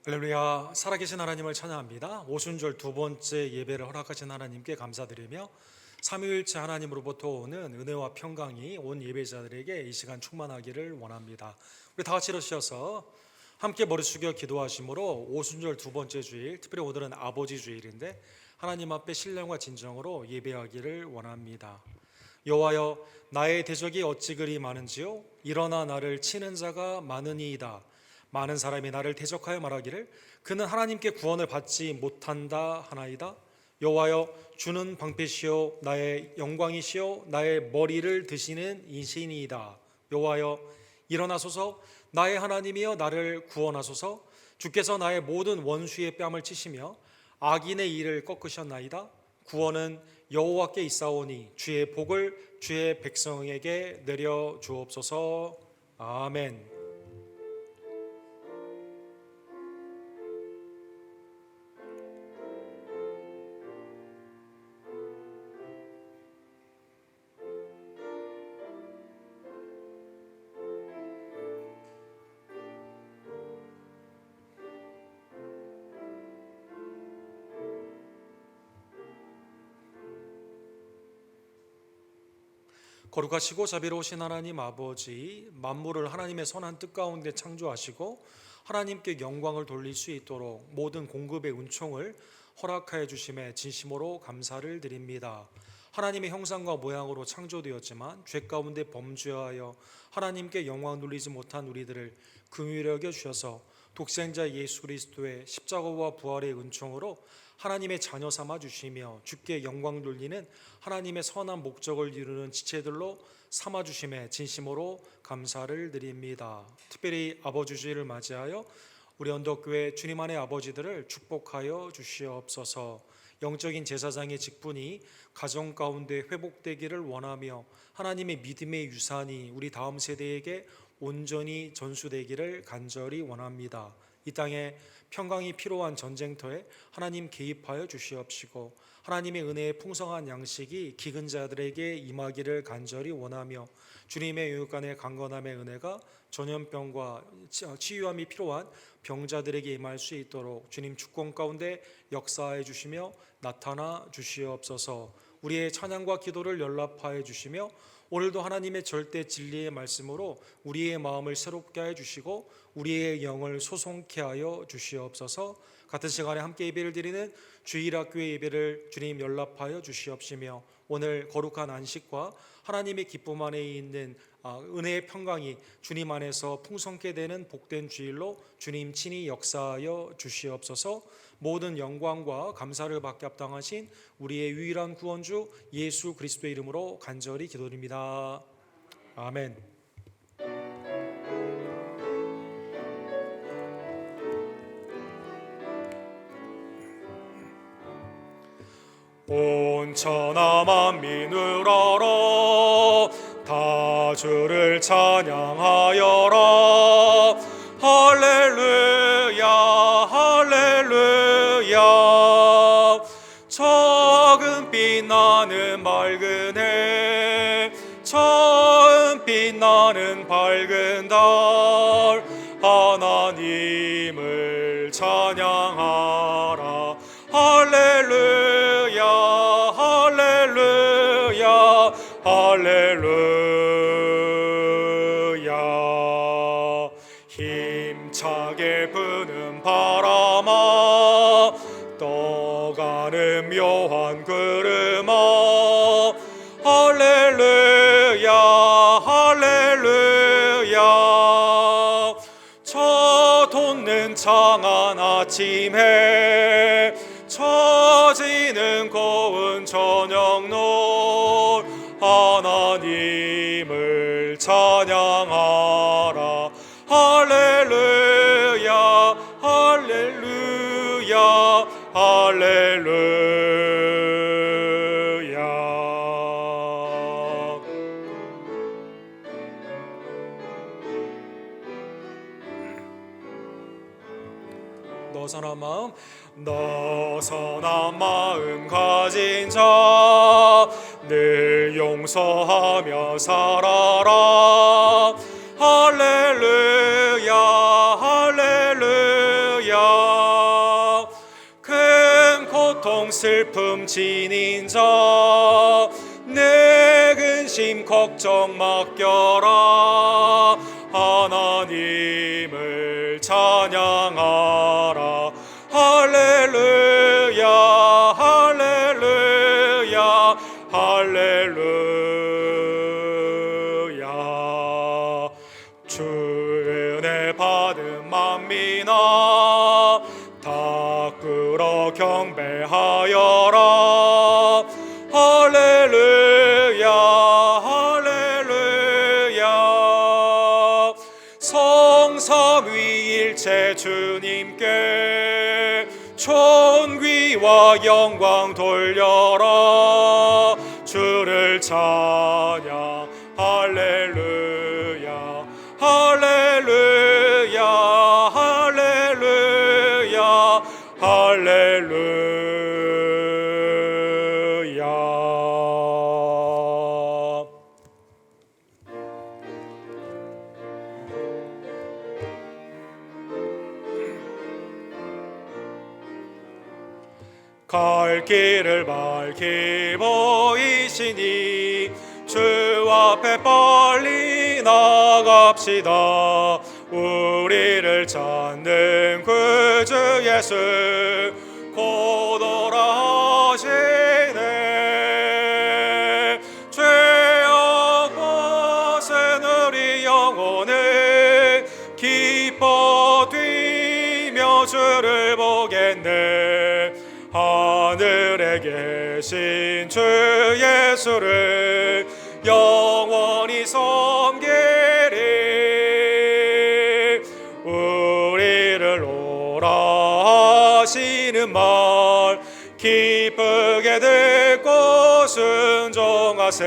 할렐루야. 살아계신 하나님을 찬양합니다. 오순절 두 번째 예배를 허락하신 하나님께 감사드리며 삼위일체 하나님으로부터 오는 은혜와 평강이 온 예배자들에게 이 시간 충만하기를 원합니다. 우리 다 같이 일어서셔서 함께 머리 숙여 기도하심으로 오순절 두 번째 주일, 특별히 오늘은 아버지 주일인데 하나님 앞에 신령과 진정으로 예배하기를 원합니다. 여호와여, 나의 대적이 어찌 그리 많은지요? 일어나 나를 치는 자가 많으니이다. 많은 사람이 나를 대적하여 말하기를 그는 하나님께 구원을 받지 못한다 하나이다. 여호와여, 주는 방패시요 나의 영광이시요 나의 머리를 드시는 이신이이다. 여호와여, 일어나소서. 나의 하나님이여, 나를 구원하소서. 주께서 나의 모든 원수의 뺨을 치시며 악인의 일을 꺾으셨나이다. 구원은 여호와께 있사오니 주의 복을 주의 백성에게 내려 주옵소서. 아멘. 거룩하시고 자비로우신 하나님 아버지, 만물을 하나님의 선한 뜻 가운데 창조하시고 하나님께 영광을 돌릴 수 있도록 모든 공급의 은총을 허락하여 주심에 진심으로 감사를 드립니다. 하나님의 형상과 모양으로 창조되었지만 죄 가운데 범죄하여 하나님께 영광 돌리지 못한 우리들을 긍휼히 여겨 주셔서 독생자 예수 그리스도의 십자가와 부활의 은총으로 하나님의 자녀 삼아 주시며 주께 영광 돌리는 하나님의 선한 목적을 이루는 지체들로 삼아 주심에 진심으로 감사를 드립니다. 특별히 아버지 주일을 맞이하여 우리 언덕교회 주님 안의 아버지들을 축복하여 주시옵소서. 영적인 제사장의 직분이 가정 가운데 회복되기를 원하며 하나님의 믿음의 유산이 우리 다음 세대에게 온전히 전수되기를 간절히 원합니다. 이 땅에 평강이 필요한 전쟁터에 하나님 개입하여 주시옵시고 하나님의 은혜의 풍성한 양식이 기근 자들에게 임하기를 간절히 원하며 주님의 유육간의 강건함의 은혜가 전염병과 치유함이 필요한 병자들에게 임할 수 있도록 주님 주권 가운데 역사해 주시며 나타나 주시옵소서. 우리의 찬양과 기도를 연락하여 주시며 오늘도 하나님의 절대 진리의 말씀으로 우리의 마음을 새롭게 해 주시고 우리의 영을 소송케 하여 주시옵소서. 같은 시간에 함께 예배를 드리는 주일학교의 예배를 주님 연락하여 주시옵시며 오늘 거룩한 안식과 하나님의 기쁨 안에 있는 은혜의 평강이 주님 안에서 풍성케 되는 복된 주일로 주님 친히 역사하여 주시옵소서. 모든 영광과 감사를 받게 합당하신 우리의 유일한 구원주 예수 그리스도의 이름으로 간절히 기도드립니다. 아멘. 온 천하 만민을 알아 다 주를 찬양하여라. 할렐루야 할렐루야. 처음 빛나는 맑은 해 처음 빛나는 밝은 달 하나님을 찬양하라. 할렐루야 할렐루야 할렐루야. 힘차게 부는 바람아 떠가는 묘한 구름아 할렐루야 할렐루야. 저 돋는 창한 아침에 처지는 고운 저녁노을 하나님을 찬양하라. 할렐루야 할렐루야 할렐루야. 너 선한 마음 너 선한 마음 가진 자 늘 용서하며 살아라. 할렐루야 할렐루야. 슬픔 지닌 자 내 근심 걱정 맡겨라. 하나님을 찬양하라. 할렐루야 할렐루야 할렐루야. 주 은혜 받은 만민아 다 끌어 경배하여라. 할렐루야 할렐루야. 성삼위일체 주님께 존귀와 영광 돌려라. 주를 찬양 할렐루야 할렐루야 할렐루야 할렐루야. 갈 길을 밝히 보이시니 주 앞에 빨리 나갑시다. 우리를 찾는 구주 예수 곧 오라 하시네. 죄악 벗은 우리 영혼은 기뻐 뛰며 주를 보겠네. 하늘에 계신 주 예수를 영원히 섬기리. 우리를 오라 하시는 말 기쁘게 듣고 순종하세.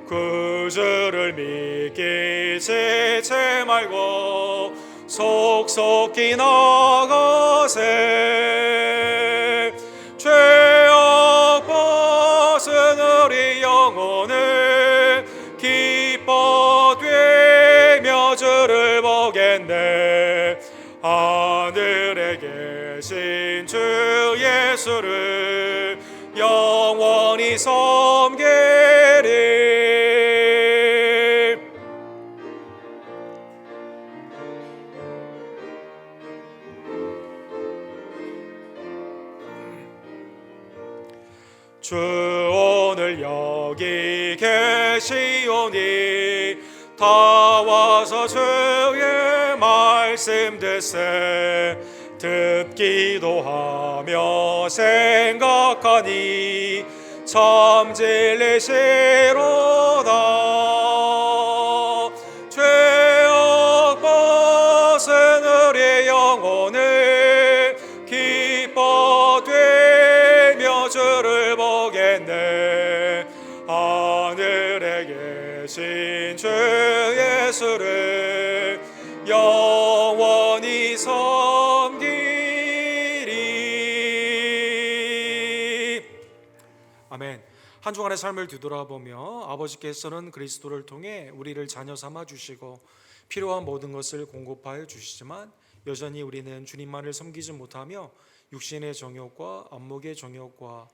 구주를 믿기 지체 말고 속속히 나가세. 죄악 벗은 우리 영혼은 기뻐 뛰며 주를 보겠네. 하늘에 계신 주 예수를 영원히 섬기리. 주 오늘 여기 계시오니 다 와서 주의 말씀 듣세. 듣기도 하며 생각하니 참 진리시로다. 죄악 벗은 우리 영혼을 기뻐 뛰며 주를 보겠네. 하늘에 계신 주 예수를 영원히 섬기리. 아멘. 한 주간의 삶을 뒤돌아보며 아버지께서는 그리스도를 통해 우리를 자녀 삼아 주시고 필요한 모든 것을 공급하여 주시지만 여전히 우리는 주님만을 섬기지 못하며 육신의 정욕과 안목의 정욕과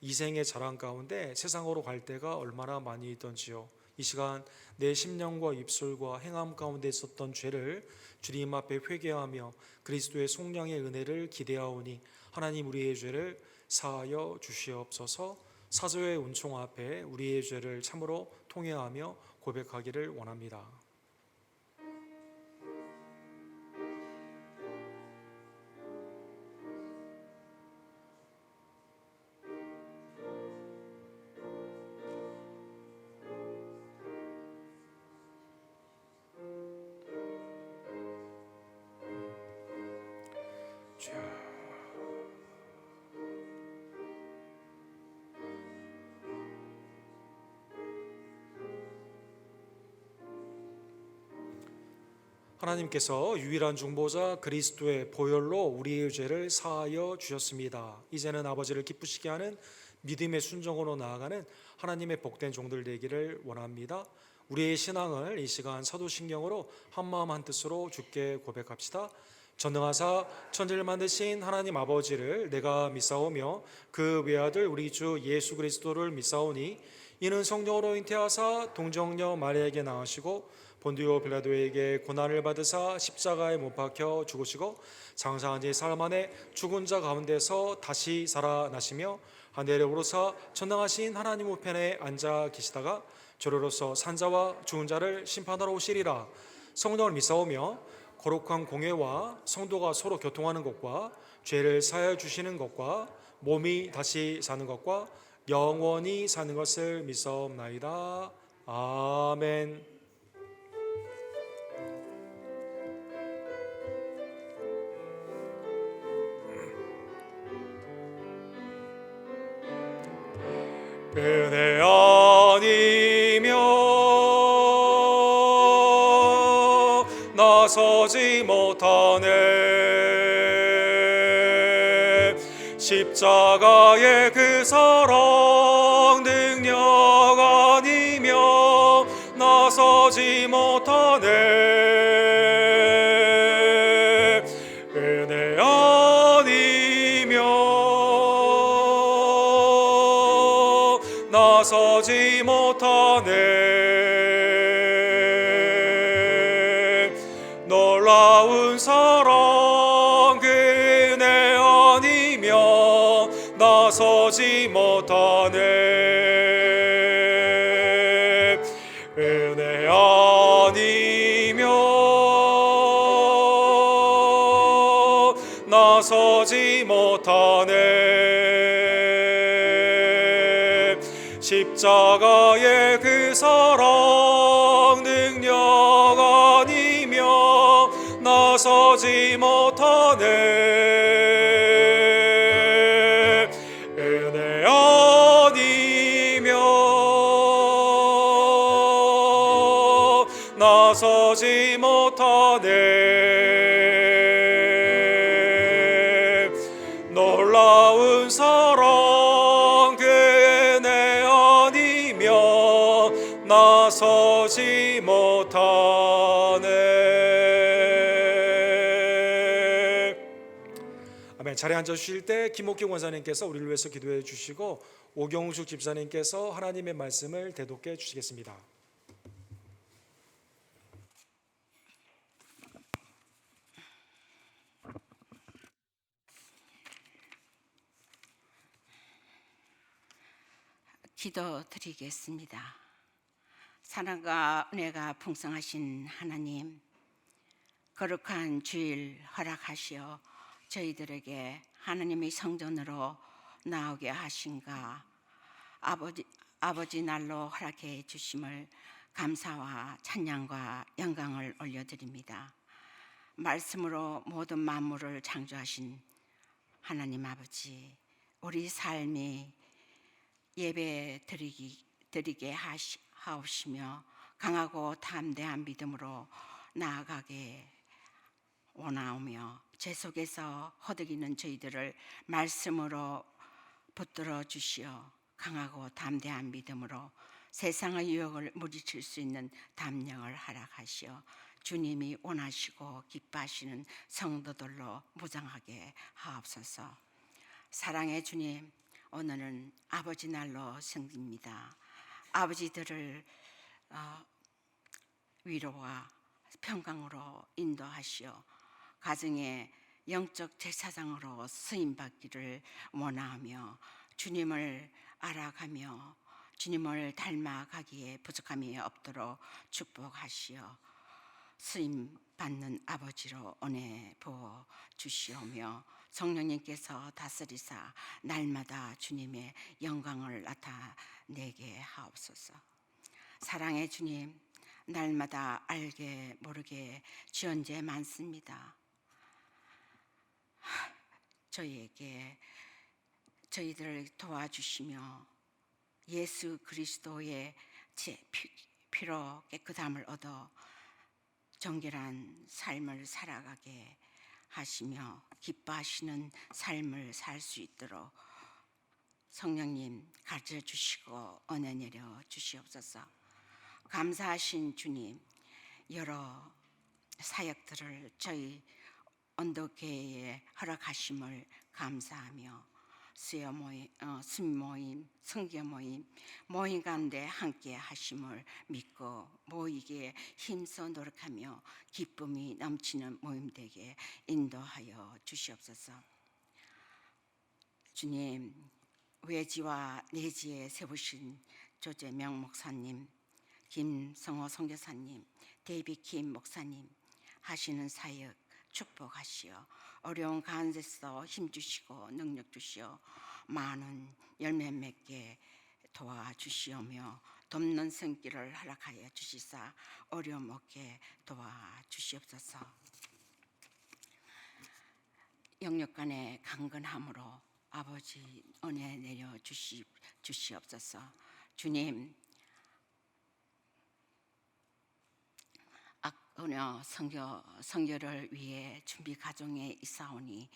이생의 자랑 가운데 세상으로 갈 때가 얼마나 많이 있던지요. 이 시간 내 심령과 입술과 행함 가운데 있었던 죄를 주님 앞에 회개하며 그리스도의 속량의 은혜를 기대하오니 하나님 우리의 죄를 사하여 주시옵소서. 사도의 은총 앞에 우리의 죄를 참으로 통회하며 고백하기를 원합니다. 하나님께서 유일한 중보자 그리스도의 보혈로 우리의 죄를 사하여 주셨습니다. 이제는 아버지를 기쁘시게 하는 믿음의 순종으로 나아가는 하나님의 복된 종들 되기를 원합니다. 우리의 신앙을 이 시간 사도신경으로 한마음 한뜻으로 주께 고백합시다. 전능하사 천지를 만드신 하나님 아버지를 내가 믿사오며 그 외아들 우리 주 예수 그리스도를 믿사오니 이는 성령으로 잉태하사 동정녀 마리아에게 낳으시고 본디오 빌라도에게 고난을 받으사 십자가에 못 박혀 죽으시고 장사한 지 사흘 만에 죽은 자 가운데서 다시 살아나시며 하늘에 오르사 전능하신 하나님 우편에 앉아 계시다가 저로로서 산자와 죽은 자를 심판하러 오시리라. 성령을 믿사오며 거룩한 공회와 성도가 서로 교통하는 것과 죄를 사하여 주시는 것과 몸이 다시 사는 것과 영원히 사는 것을 믿사옵나이다. 아멘. 은혜 아니며 나서지 못하네. 십자가의 그 사랑 능력 아니며 나서지 못하네. 은혜 아니며 나서지 못하네. 놀라운 사랑 그 은혜 아니며 나서지 못하네. 은혜 아니며 나서지 못하네. 십자가의 그 사랑 능력 아니며 나서지 못하네. 은혜 아니며 나서지 못하네. 놀라운 사랑 그 은혜 아니며 나서지 못하네. 아멘. 자리에 앉아 주실 때 김옥기 원사님께서 우리를 위해서 기도해 주시고 오경숙 집사님께서 하나님의 말씀을 대독해 주시겠습니다. 기도드리겠습니다. 사랑과 은혜가 풍성하신 하나님, 거룩한 주일 허락하시어 저희들에게 하나님의 성전으로 나오게 하신가 아버지 날로 허락해 주심을 감사와 찬양과 영광을 올려드립니다. 말씀으로 모든 만물을 창조하신 하나님 아버지, 우리 삶이 예배 드리게 하옵시며 강하고 담대한 믿음으로 나아가게 원하오며 제 속에서 허덕이는 저희들을 말씀으로 붙들어 주시어 강하고 담대한 믿음으로 세상의 유혹을 물리칠 수 있는 담력을 허락하시어 주님이 원하시고 기뻐하시는 성도들로 무장하게 하옵소서. 사랑의 주님, 오늘은 아버지 날로 생깁니다. 아버지들을 위로와 평강으로 인도하시어 가정의 영적 제사장으로 쓰임받기를 원하며 주님을 알아가며 주님을 닮아가기에 부족함이 없도록 축복하시어 쓰임받는 아버지로 은혜 부어 주시오며 성령님께서 다스리사 날마다 주님의 영광을 나타내게 하옵소서. 사랑의 주님, 날마다 알게 모르게 지은 죄 많습니다. 저희들을 도와주시며 예수 그리스도의 피로 깨끗함을 얻어 정결한 삶을 살아가게 하시며 기뻐하시는 삶을 살 수 있도록 성령님 가르쳐 주시고 은혜 내려 주시옵소서. 감사하신 주님, 여러 사역들을 저희 언덕교회에 허락하심을 감사하며 수요 모임, 수미 모임, 성교 모임 가운데 함께 하심을 믿고 모이기에 힘써 노력하며 기쁨이 넘치는 모임 되게 인도하여 주시옵소서. 주님, 외지와 내지에 세우신 조재명 목사님, 김성호 선교사님, 데이비 킴 목사님 하시는 사역 축복하시어 어려운 가운데서 힘주시고 능력 주시어 많은 열매 맺게 도와주시오며 돕는 손길을 허락하여 주시사 어려움 없게 도와주시옵소서. 영역 간의 강건함으로 아버지 은혜 내려 주시옵소서. 주님, 악언어 성교를 위해 준비 과정에 있사오니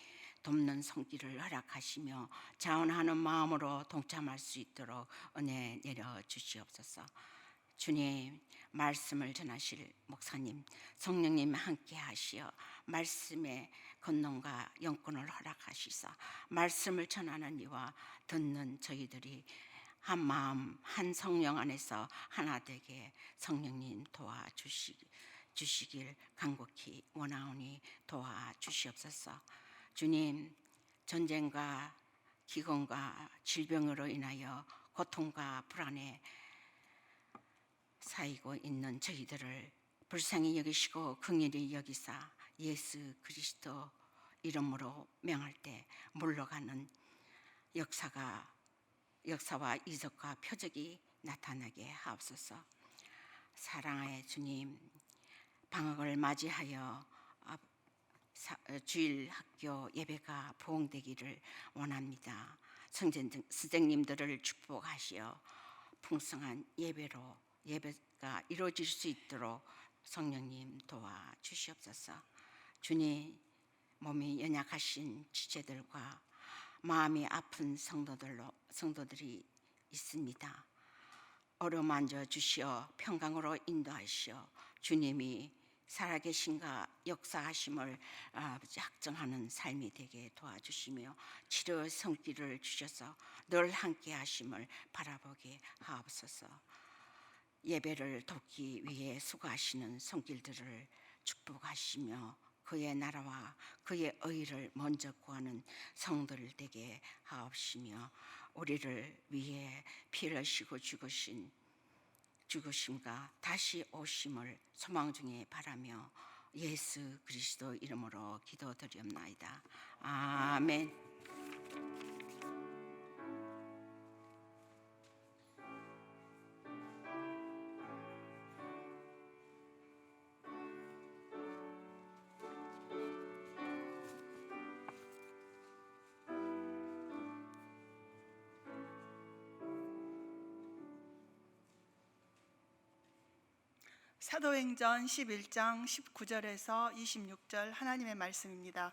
돕는 손길을 허락하시며 자원하는 마음으로 동참할 수 있도록 은혜 내려 주시옵소서. 주님, 말씀을 전하실 목사님, 성령님 함께 하시어 말씀의 권능과 영권을 허락하시사 말씀을 전하는 이와 듣는 저희들이 한 마음 한 성령 안에서 하나 되게 성령님 도와주시길 간곡히 원하오니 도와주시옵소서. 주님, 전쟁과 기근과 질병으로 인하여 고통과 불안에 쌓이고 있는 저희들을 불쌍히 여기시고 긍휼히 여기사 예수 그리스도 이름으로 명할 때 물러가는 역사와 이적과 표적이 나타나게 하옵소서. 사랑의 주님, 방학을 맞이하여 주일 학교 예배가 부흥되기를 원합니다. 선생님들을 축복하시어 풍성한 예배가 이루어질 수 있도록 성령님 도와주시옵소서. 주님, 몸이 연약하신 지체들과 마음이 아픈 성도들이 있습니다. 어루만져 주시어 평강으로 인도하시어 주님이 살아계신가 역사하심을 확정하는 삶이 되게 도와주시며 치료 성기를 주셔서 늘 함께 하심을 바라보게 하옵소서. 예배를 돕기 위해 수고하시는 손길들을 축복하시며 그의 나라와 그의 의를 먼저 구하는 성도들 되게 하옵시며 우리를 위해 피를 흘리시고 죽으심과 다시 오심을 소망 중에 바라며 예수 그리스도 이름으로 기도드리옵나이다. 아멘. 사도행전 11장 19절에서 26절 하나님의 말씀입니다.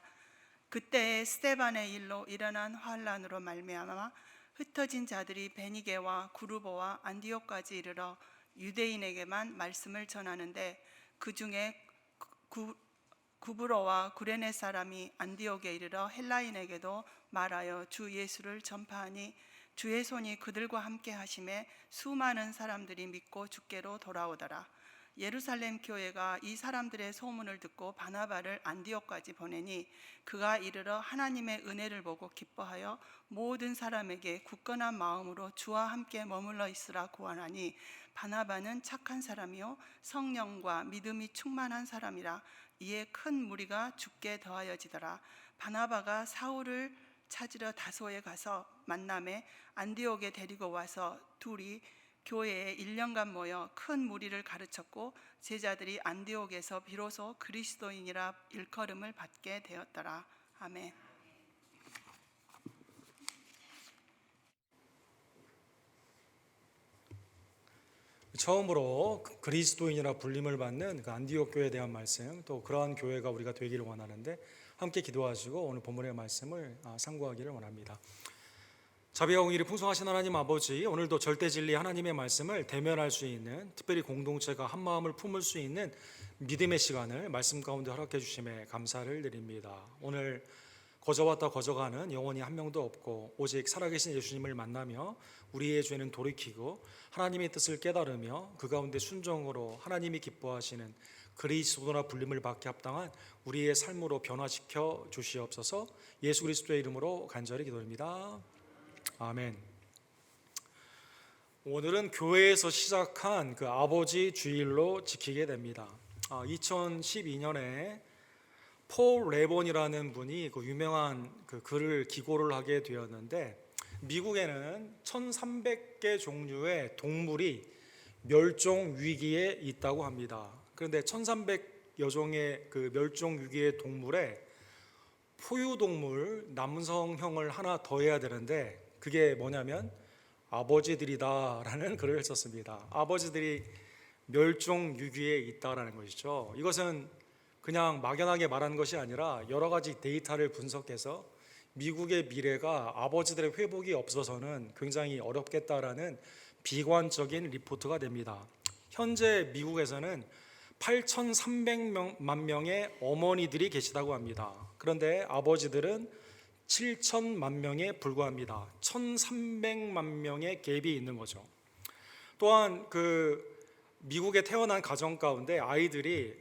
그때 스데반의 일로 일어난 환란으로 말미암아 흩어진 자들이 베니게와 구르보와 안디옥까지 이르러 유대인에게만 말씀을 전하는데 그 중에 구브로와 구레네 사람이 안디옥에 이르러 헬라인에게도 말하여 주 예수를 전파하니 주의 손이 그들과 함께 하심에 수많은 사람들이 믿고 주께로 돌아오더라. 예루살렘 교회가 이 사람들의 소문을 듣고 바나바를 안디옥까지 보내니 그가 이르러 하나님의 은혜를 보고 기뻐하여 모든 사람에게 굳건한 마음으로 주와 함께 머물러 있으라 구하나니 바나바는 착한 사람이요 성령과 믿음이 충만한 사람이라. 이에 큰 무리가 죽게 더하여지더라. 바나바가 사울을 찾으러 다소에 가서 만남에 안디옥에 데리고 와서 둘이 교회에 1년간 모여 큰 무리를 가르쳤고 제자들이 안디옥에서 비로소 그리스도인이라 일컬음을 받게 되었더라. 아멘. 처음으로 그리스도인이라 불림을 받는 그 안디옥 교회에 대한 말씀, 또 그러한 교회가 우리가 되기를 원하는데 함께 기도하시고 오늘 본문의 말씀을 상고하기를 원합니다. 자비와 공의를 풍성하신 하나님 아버지, 오늘도 절대 진리 하나님의 말씀을 대면할 수 있는, 특별히 공동체가 한 마음을 품을 수 있는 믿음의 시간을 말씀 가운데 허락해 주심에 감사를 드립니다. 오늘 거저왔다 거저가는 영혼이 한 명도 없고 오직 살아계신 예수님을 만나며 우리의 죄는 돌이키고 하나님의 뜻을 깨달으며 그 가운데 순종으로 하나님이 기뻐하시는 그리스도나 불림을 받게 합당한 우리의 삶으로 변화시켜 주시옵소서. 예수 그리스도의 이름으로 간절히 기도합니다. 아멘. 오늘은 교회에서 시작한 그 아버지 주일로 지키게 됩니다. 2012년에 폴 레본이라는 분이 그 유명한 그 글을 기고를 하게 되었는데, 미국에는 1,300개 종류의 동물이 멸종 위기에 있다고 합니다. 그런데 1,300여 종의 그 멸종 위기의 동물에 포유동물 남성형을 하나 더해야 되는데, 그게 뭐냐면 아버지들이다라는 글을 썼습니다. 아버지들이 멸종 위기에 있다라는 것이죠. 이것은 그냥 막연하게 말한 것이 아니라 여러 가지 데이터를 분석해서 미국의 미래가 아버지들의 회복이 없어서는 굉장히 어렵겠다라는 비관적인 리포트가 됩니다. 현재 미국에서는 8,300만 명의 어머니들이 계시다고 합니다. 그런데 아버지들은 7천만 명에 불과합니다. 1,300만 명의 갭이 있는 거죠. 또한 그 미국에 태어난 가정 가운데 아이들이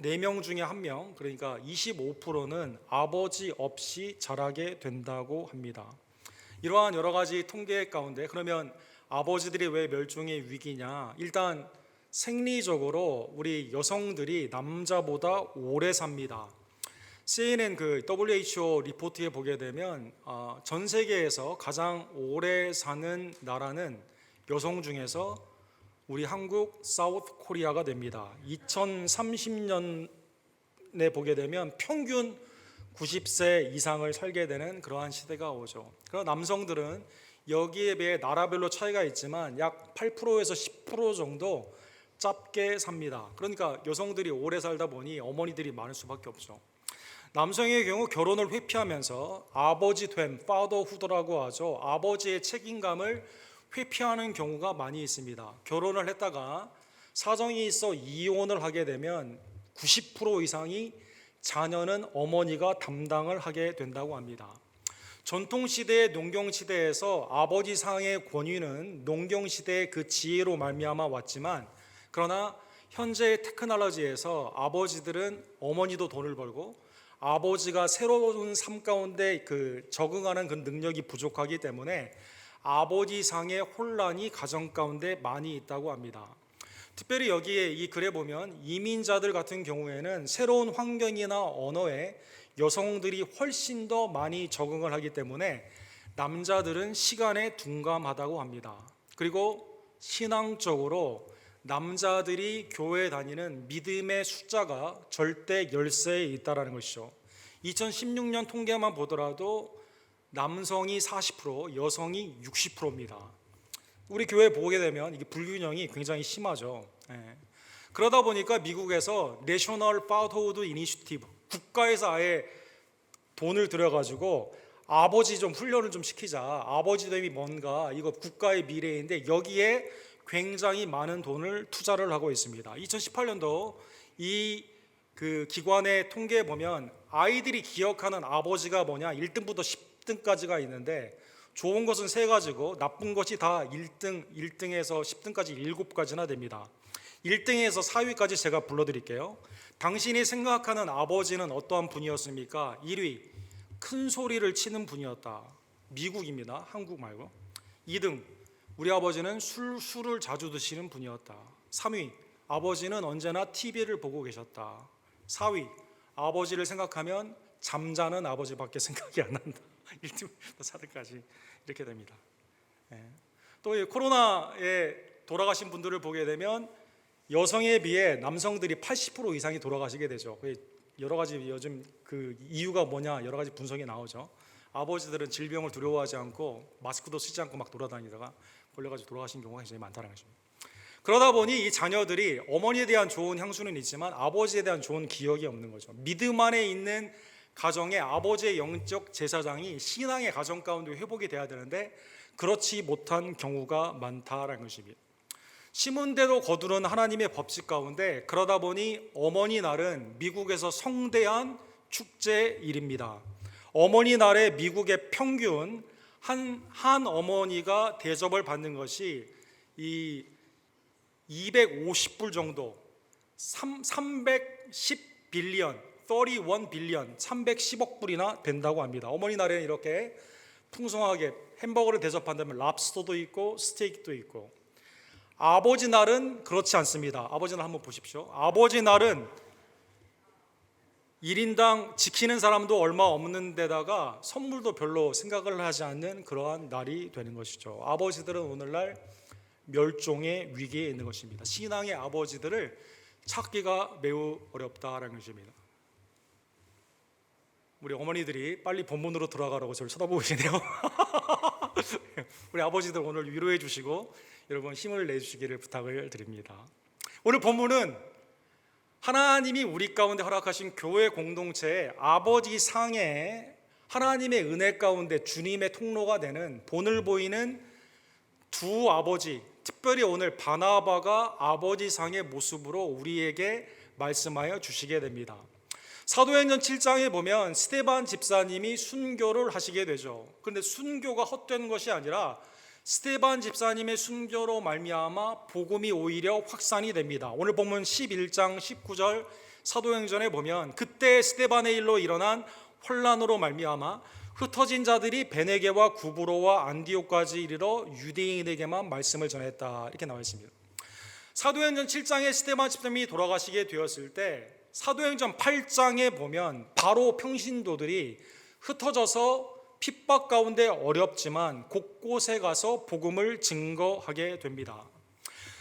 4명 중에 1명, 그러니까 25%는 아버지 없이 자라게 된다고 합니다. 이러한 여러 가지 통계 가운데 그러면 아버지들이 왜 멸종의 위기냐? 일단 생리적으로 우리 여성들이 남자보다 오래 삽니다. CNN 그 WHO 리포트에 보게 되면 전 세계에서 가장 오래 사는 나라는 여성 중에서 우리 한국 사우스 코리아가 됩니다. 2030년에 보게 되면 평균 90세 이상을 살게 되는 그러한 시대가 오죠. 그러나 남성들은 여기에 비해 나라별로 차이가 있지만 약 8%에서 10% 정도 짧게 삽니다. 그러니까 여성들이 오래 살다 보니 어머니들이 많을 수밖에 없죠. 남성의 경우 결혼을 회피하면서 아버지됨, fatherhood라고 하죠. 아버지의 책임감을 회피하는 경우가 많이 있습니다. 결혼을 했다가 사정이 있어 이혼을 하게 되면 90% 이상이 자녀는 어머니가 담당을 하게 된다고 합니다. 전통시대의 농경시대에서 아버지 상의 권위는 농경시대의 그 지혜로 말미암아 왔지만, 그러나 현재의 테크놀로지에서 아버지들은 어머니도 돈을 벌고 아버지가 새로운 삶 가운데 그 적응하는 그 능력이 부족하기 때문에 아버지상의 혼란이 가정 가운데 많이 있다고 합니다. 특별히 여기에 이 글에 보면 이민자들 같은 경우에는 새로운 환경이나 언어에 여성들이 훨씬 더 많이 적응을 하기 때문에 남자들은 시간에 둔감하다고 합니다. 그리고 신앙적으로 남자들이 교회 다니는 믿음의 숫자가 절대 열세에 있다는 것이죠. 2016년 통계만 보더라도 남성이 40%, 여성이 60%입니다. 우리 교회 보게 되면 이게 불균형이 굉장히 심하죠. 그러다 보니까 미국에서 National Fatherhood Initiative, 국가에서 아예 돈을 들여가지고 아버지 좀 훈련을 좀 시키자. 아버지됨이 뭔가, 이거 국가의 미래인데 여기에 굉장히 많은 돈을 투자를 하고 있습니다. 2018년도 이 그 기관의 통계에 보면 아이들이 기억하는 아버지가 뭐냐, 1등부터 10등까지가 있는데 좋은 것은 3가지고 나쁜 것이 다 1등에서 10등까지 7가지나 됩니다. 1등에서 4위까지 제가 불러드릴게요. 당신이 생각하는 아버지는 어떠한 분이었습니까? 1위, 큰 소리를 치는 분이었다. 미국입니다. 한국 말고. 2등, 우리 아버지는 술을 자주 드시는 분이었다. 3위, 아버지는 언제나 TV를 보고 계셨다. 4위, 아버지를 생각하면 잠자는 아버지밖에 생각이 안 난다. 1등부터 4등까지 이렇게 됩니다. 또 이 코로나에 돌아가신 분들을 보게 되면 여성에 비해 남성들이 80% 이상이 돌아가시게 되죠. 여러 가지 요즘 그 이유가 뭐냐 여러 가지 분석이 나오죠. 아버지들은 질병을 두려워하지 않고 마스크도 쓰지 않고 막 돌아다니다가 걸려가지고 돌아가신 경우가 굉장히 많다는 것입니다. 그러다 보니 이 자녀들이 어머니에 대한 좋은 향수는 있지만 아버지에 대한 좋은 기억이 없는 거죠. 믿음 안에 있는 가정의 아버지의 영적 제사장이 신앙의 가정 가운데 회복이 돼야 되는데 그렇지 못한 경우가 많다라는 것입니다. 심은대로 거두는 하나님의 법칙 가운데 그러다 보니 어머니 날은 미국에서 성대한 축제일입니다. 어머니 날에 미국의 평균 한 어머니가 대접을 받는 것이 이 250불 정도, 310 빌리언, 31 빌리언, 310억 불이나 된다고 합니다. 어머니 날에는 이렇게 풍성하게 햄버거를 대접한다면 랍스터도 있고 스테이크도 있고, 아버지 날은 그렇지 않습니다. 아버지 날 한번 보십시오. 아버지 날은 1인당 지키는 사람도 얼마 없는 데다가 선물도 별로 생각을 하지 않는 그러한 날이 되는 것이죠. 아버지들은 오늘날 멸종의 위기에 있는 것입니다. 신앙의 아버지들을 찾기가 매우 어렵다라는 것입니다. 우리 어머니들이 빨리 본문으로 돌아가라고 저를 쳐다보고 계시네요. 우리 아버지들 오늘 위로해 주시고 여러분 힘을 내주시기를 부탁을 드립니다. 오늘 본문은 하나님이 우리 가운데 허락하신 교회 공동체의 아버지 상에 하나님의 은혜 가운데 주님의 통로가 되는 본을 보이는 두 아버지, 특별히 오늘 바나바가 아버지 상의 모습으로 우리에게 말씀하여 주시게 됩니다. 사도행전 7장에 보면 스데반 집사님이 순교를 하시게 되죠. 그런데 순교가 헛된 것이 아니라 스데반 집사님의 순교로 말미암아 복음이 오히려 확산이 됩니다. 오늘 본문 11장 19절 사도행전에 보면 그때 스데반의 일로 일어난 혼란으로 말미암아 흩어진 자들이 베네게와 구브로와 안디옥까지 이르러 유대인에게만 말씀을 전했다, 이렇게 나와 있습니다. 사도행전 7장에 스데반 집사님이 돌아가시게 되었을 때 사도행전 8장에 보면 바로 평신도들이 흩어져서 핍박 가운데 어렵지만 곳곳에 가서 복음을 증거하게 됩니다.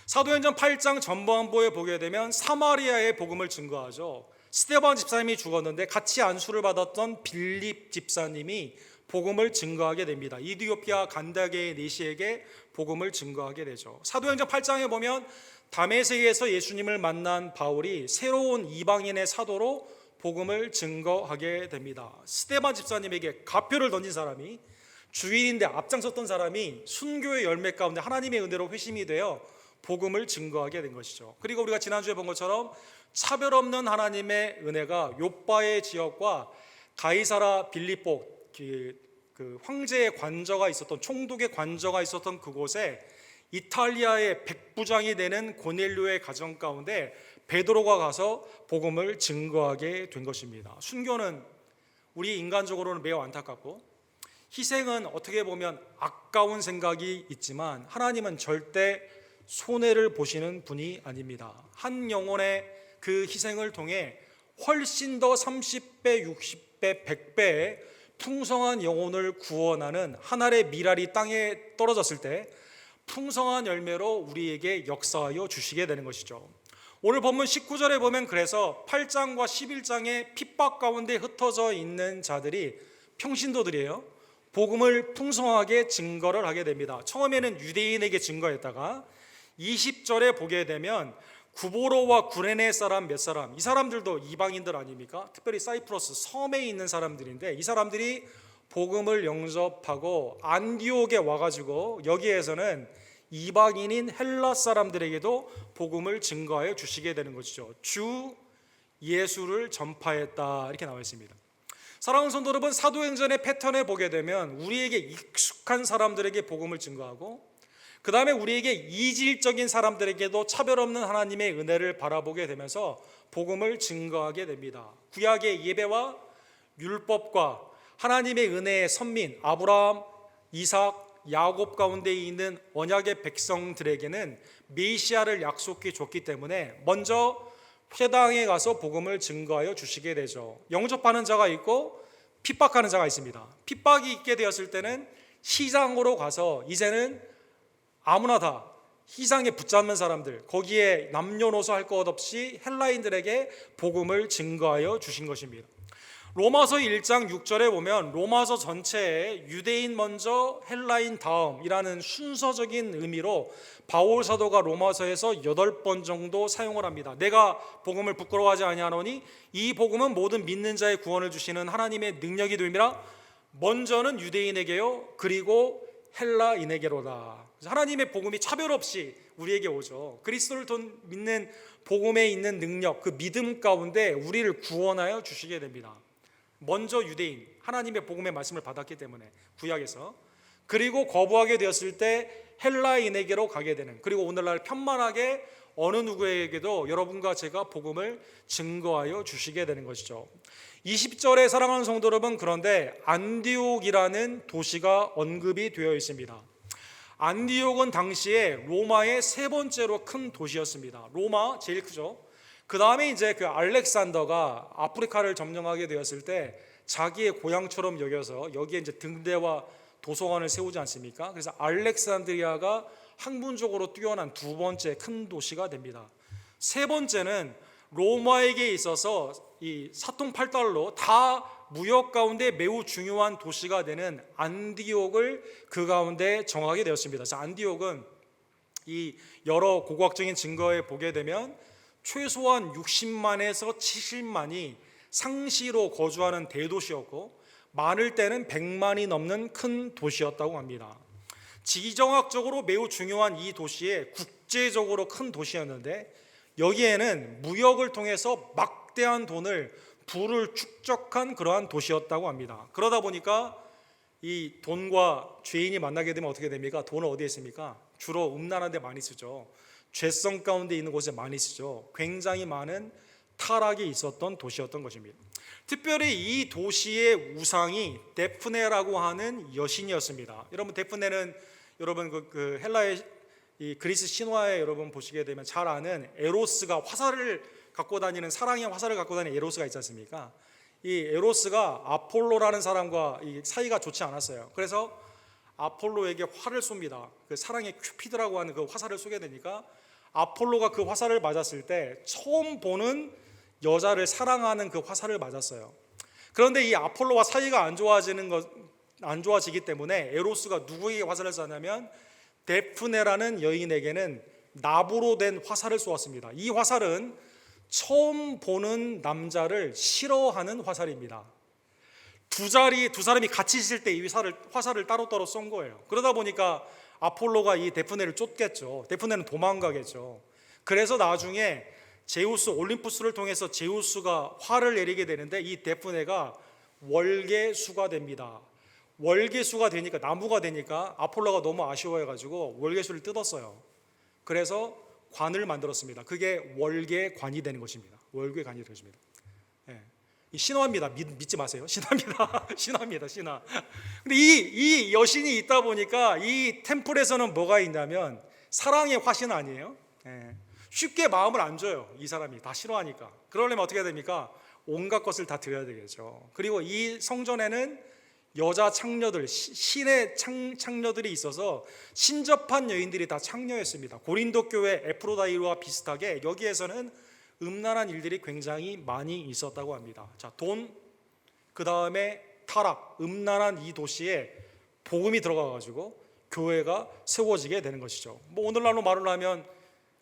사도행전 8장 전반부에 보게 되면 사마리아의 복음을 증거하죠. 스데반 집사님이 죽었는데 같이 안수를 받았던 빌립 집사님이 복음을 증거하게 됩니다. 이디오피아 간다게의 내시에게 복음을 증거하게 되죠. 사도행전 8장에 보면 다메섹에서 예수님을 만난 바울이 새로운 이방인의 사도로 복음을 증거하게 됩니다. 스데반 집사님에게 가표를 던진 사람이, 주일인데 앞장섰던 사람이 순교의 열매 가운데 하나님의 은혜로 회심이 되어 복음을 증거하게 된 것이죠. 그리고 우리가 지난주에 본 것처럼 차별 없는 하나님의 은혜가 욥바의 지역과 가이사라 빌립보 그 황제의 관저가 있었던, 총독의 관저가 있었던 그곳에 이탈리아의 백부장이 되는 고넬료의 가정 가운데 베드로가 가서 복음을 증거하게 된 것입니다. 순교는 우리 인간적으로는 매우 안타깝고 희생은 어떻게 보면 아까운 생각이 있지만 하나님은 절대 손해를 보시는 분이 아닙니다. 한 영혼의 그 희생을 통해 훨씬 더 30배, 60배, 100배의 풍성한 영혼을 구원하는 한 알의 밀알이 땅에 떨어졌을 때 풍성한 열매로 우리에게 역사하여 주시게 되는 것이죠. 오늘 본문 19절에 보면 그래서 8장과 11장의 핍박 가운데 흩어져 있는 자들이 평신도들이에요. 복음을 풍성하게 증거를 하게 됩니다. 처음에는 유대인에게 증거했다가 20절에 보게 되면 구보로와 구레네 사람 몇 사람, 이 사람들도 이방인들 아닙니까? 특별히 사이프러스 섬에 있는 사람들인데 이 사람들이 복음을 영접하고 안디옥에 와가지고 여기에서는 이방인인 헬라 사람들에게도 복음을 증거하여 주시게 되는 것이죠. 주 예수를 전파했다, 이렇게 나와 있습니다. 사랑하는 성도 여러분, 사도행전의 패턴을 보게 되면 우리에게 익숙한 사람들에게 복음을 증거하고 그 다음에 우리에게 이질적인 사람들에게도 차별 없는 하나님의 은혜를 바라보게 되면서 복음을 증거하게 됩니다. 구약의 예배와 율법과 하나님의 은혜의 선민 아브라함, 이삭, 야곱 가운데 있는 언약의 백성들에게는 메시아를 약속해 줬기 때문에 먼저 회당에 가서 복음을 증거하여 주시게 되죠. 영접하는 자가 있고 핍박하는 자가 있습니다. 핍박이 있게 되었을 때는 시장으로 가서 이제는 아무나 다 희상에 붙잡는 사람들, 거기에 남녀노소 할 것 없이 헬라인들에게 복음을 증거하여 주신 것입니다. 로마서 1장 6절에 보면 로마서 전체에 유대인 먼저 헬라인 다음이라는 순서적인 의미로 바울 사도가 로마서에서 8번 정도 사용을 합니다. 내가 복음을 부끄러워하지 아니하노니 이 복음은 모든 믿는 자의 구원을 주시는 하나님의 능력이 됨이라. 먼저는 유대인에게요, 그리고 헬라인에게로다. 하나님의 복음이 차별 없이 우리에게 오죠. 그리스도를 믿는 복음에 있는 능력, 그 믿음 가운데 우리를 구원하여 주시게 됩니다. 먼저 유대인, 하나님의 복음의 말씀을 받았기 때문에 구약에서, 그리고 거부하게 되었을 때 헬라인에게로 가게 되는, 그리고 오늘날 편만하게 어느 누구에게도 여러분과 제가 복음을 증거하여 주시게 되는 것이죠. 20절에 사랑하는 성도 여러분, 그런데 안디옥이라는 도시가 언급이 되어 있습니다. 안디옥은 당시에 로마의 세 번째로 큰 도시였습니다. 로마 제일 크죠. 그 다음에 이제 그 알렉산더가 아프리카를 점령하게 되었을 때 자기의 고향처럼 여겨서 여기에 이제 등대와 도서관을 세우지 않습니까? 그래서 알렉산드리아가 학문적으로 뛰어난 두 번째 큰 도시가 됩니다. 세 번째는 로마에게 있어서 이 사통팔달로 다 무역 가운데 매우 중요한 도시가 되는 안디옥을 그 가운데 정하게 되었습니다. 자, 안디옥은 이 여러 고고학적인 증거에 보게 되면 최소한 60만에서 70만이 상시로 거주하는 대도시였고 많을 때는 100만이 넘는 큰 도시였다고 합니다. 지정학적으로 매우 중요한 이 도시에 국제적으로 큰 도시였는데 여기에는 무역을 통해서 막대한 부를 축적한 그러한 도시였다고 합니다. 그러다 보니까 이 돈과 죄인이 만나게 되면 어떻게 됩니까? 돈은 어디에 있습니까? 주로 음란한 데 많이 쓰죠. 죄성 가운데 있는 곳에 많이 쓰죠. 굉장히 많은 타락이 있었던 도시였던 것입니다. 특별히 이 도시의 우상이 데프네라고 하는 여신이었습니다. 여러분, 데프네는 여러분 그 헬라의 이 그리스 신화에 여러분 보시게 되면 잘 아는 에로스가 화살을 갖고 다니는, 사랑의 화살을 갖고 다니는 에로스가 있지 않습니까? 이 에로스가 아폴로라는 사람과 이 사이가 좋지 않았어요. 그래서 아폴로에게 활을 쏩니다. 그 사랑의 큐피드라고 하는 그 화살을 쏘게 되니까 아폴로가 그 화살을 맞았을 때 처음 보는 여자를 사랑하는 그 화살을 맞았어요. 그런데 이 아폴로와 사이가 안 좋아지기 때문에 에로스가 누구에게 화살을 쐈냐면 데프네라는 여인에게는 나부로 된 화살을 쏘았습니다. 이 화살은 처음 보는 남자를 싫어하는 화살입니다. 두 사람이 같이 있을 때 이 화살을 따로따로 쏜 거예요. 그러다 보니까 아폴로가 이 데프네를 쫓겠죠. 데프네는 도망가겠죠. 그래서 나중에 제우스, 올림푸스를 통해서 제우스가 화를 내리게 되는데 이 데프네가 월계수가 됩니다. 월계수가 되니까, 나무가 되니까 아폴로가 너무 아쉬워해가지고 월계수를 뜯었어요. 그래서 관을 만들었습니다. 그게 월계관이 되는 것입니다. 월계관이 되는 것입니다. 예. 이 신화입니다. 믿지 마세요. 신화입니다. 신화입니다. 신화. 근데 이 여신이 있다 보니까 이 템플에서는 뭐가 있냐면 사랑의 화신 아니에요? 예. 쉽게 마음을 안 줘요. 이 사람이 다 싫어하니까. 그러려면 어떻게 해야 됩니까? 온갖 것을 다 드려야 되겠죠. 그리고 이 성전에는 여자 창녀들, 신의 창녀들이 있어서 신접한 여인들이 다 창녀였습니다. 고린도 교회 에프로다이와 비슷하게 여기에서는 음란한 일들이 굉장히 많이 있었다고 합니다. 자, 돈, 그 다음에 타락, 음란한 이 도시에 복음이 들어가가지고 교회가 세워지게 되는 것이죠. 뭐 오늘날로 말을 하면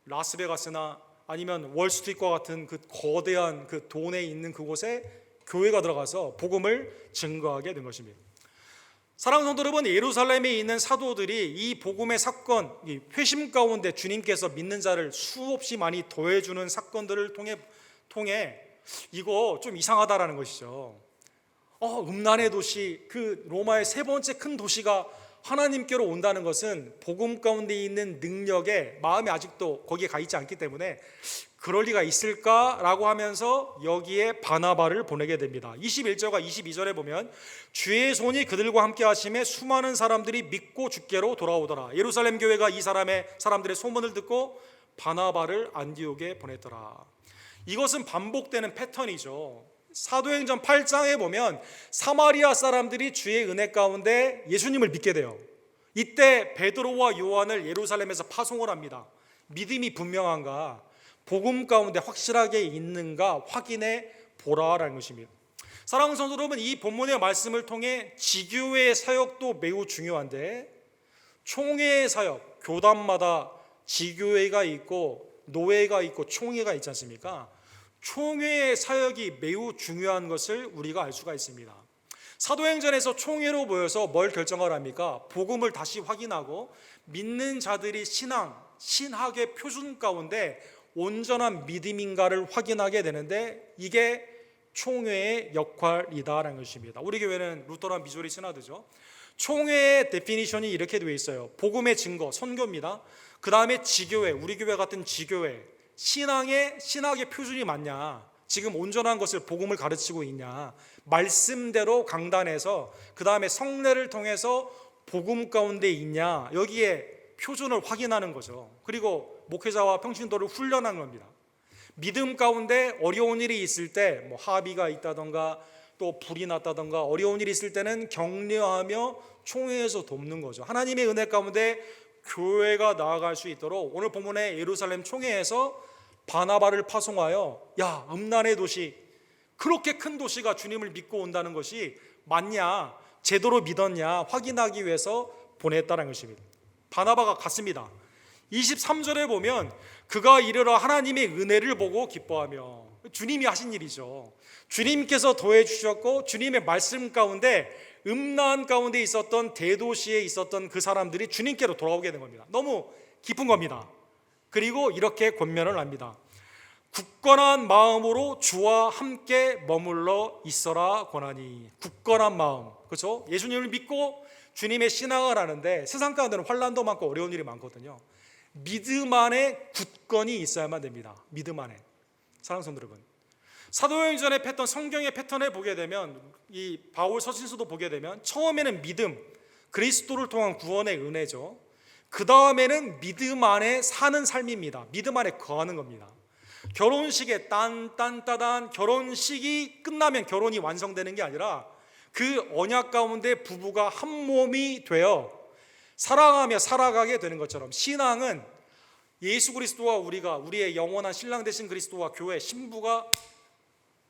라스베가스나 아니면 월스트리트와 같은 그 거대한 그 돈에 있는 그곳에 교회가 들어가서 복음을 증거하게 된 것입니다. 사랑하는 성도 여러분, 예루살렘에 있는 사도들이 이 복음의 사건, 이 회심 가운데 주님께서 믿는 자를 수없이 많이 더해주는 사건들을 통해 이거 좀 이상하다라는 것이죠. 음란의 도시, 그 로마의 세 번째 큰 도시가 하나님께로 온다는 것은 복음 가운데 있는 능력에 마음이 아직도 거기에 가 있지 않기 때문에 그럴 리가 있을까라고 하면서 여기에 바나바를 보내게 됩니다. 21절과 22절에 보면 주의 손이 그들과 함께 하심에 수많은 사람들이 믿고 주께로 돌아오더라. 예루살렘 교회가 이 사람들의 소문을 듣고 바나바를 안디옥에 보냈더라. 이것은 반복되는 패턴이죠. 사도행전 8장에 보면 사마리아 사람들이 주의 은혜 가운데 예수님을 믿게 돼요. 이때 베드로와 요한을 예루살렘에서 파송을 합니다. 믿음이 분명한가, 복음 가운데 확실하게 있는가 확인해 보라라는 것입니다. 사랑하는 성도 여러분, 이 본문의 말씀을 통해 지교회의 사역도 매우 중요한데, 총회의 사역, 교단마다 지교회가 있고 노회가 있고 총회가 있지 않습니까? 총회의 사역이 매우 중요한 것을 우리가 알 수가 있습니다. 사도행전에서 총회로 모여서 뭘 결정을 합니까? 복음을 다시 확인하고 믿는 자들이 신학의 표준 가운데 온전한 믿음인가를 확인하게 되는데, 이게 총회의 역할이다라는 것입니다. 우리 교회는 루터란 미조리 시나드죠. 총회의 데피니션이 이렇게 되어 있어요. 복음의 증거, 선교입니다. 그 다음에 지교회, 우리 교회 같은 지교회, 신학의 표준이 맞냐, 지금 온전한 것을 복음을 가르치고 있냐, 말씀대로 강단해서 그 다음에 성례를 통해서 복음 가운데 있냐, 여기에 표준을 확인하는 거죠. 그리고 목회자와 평신도를 훈련하는 겁니다. 믿음 가운데 어려운 일이 있을 때, 합의가 있다던가 또 불이 났다던가 어려운 일이 있을 때는 격려하며 총회에서 돕는 거죠. 하나님의 은혜 가운데 교회가 나아갈 수 있도록 오늘 본문의 예루살렘 총회에서 바나바를 파송하여, 야, 음란의 도시, 그렇게 큰 도시가 주님을 믿고 온다는 것이 맞냐, 제대로 믿었냐 확인하기 위해서 보냈다는 것입니다. 바나바가 갔습니다. 23절에 보면 그가 이르러 하나님의 은혜를 보고 기뻐하며, 주님이 하신 일이죠. 주님께서 더해 주셨고 주님의 말씀 가운데 음란 가운데 있었던 대도시에 있었던 그 사람들이 주님께로 돌아오게 된 겁니다. 너무 기쁜 겁니다. 그리고 이렇게 권면을 합니다. 굳건한 마음으로 주와 함께 머물러 있어라 권하니. 굳건한 마음, 그렇죠? 예수님을 믿고 주님의 신앙을 하는데 세상 가운데는 환난도 많고 어려운 일이 많거든요. 믿음 안에 굳건히 있어야만 됩니다. 믿음 안에. 사랑하는 성도 여러분, 사도행전의 패턴, 성경의 패턴에 보게 되면, 이 바울 서신서도 보게 되면 처음에는 믿음, 그리스도를 통한 구원의 은혜죠. 그 다음에는 믿음 안에 사는 삶입니다. 믿음 안에 거하는 겁니다. 결혼식에 딴딴따단, 결혼식이 끝나면 결혼이 완성되는 게 아니라 그 언약 가운데 부부가 한 몸이 되어 사랑하며 살아가게 되는 것처럼, 신앙은 예수 그리스도와 우리의 영원한 신랑 되신 그리스도와 교회 신부가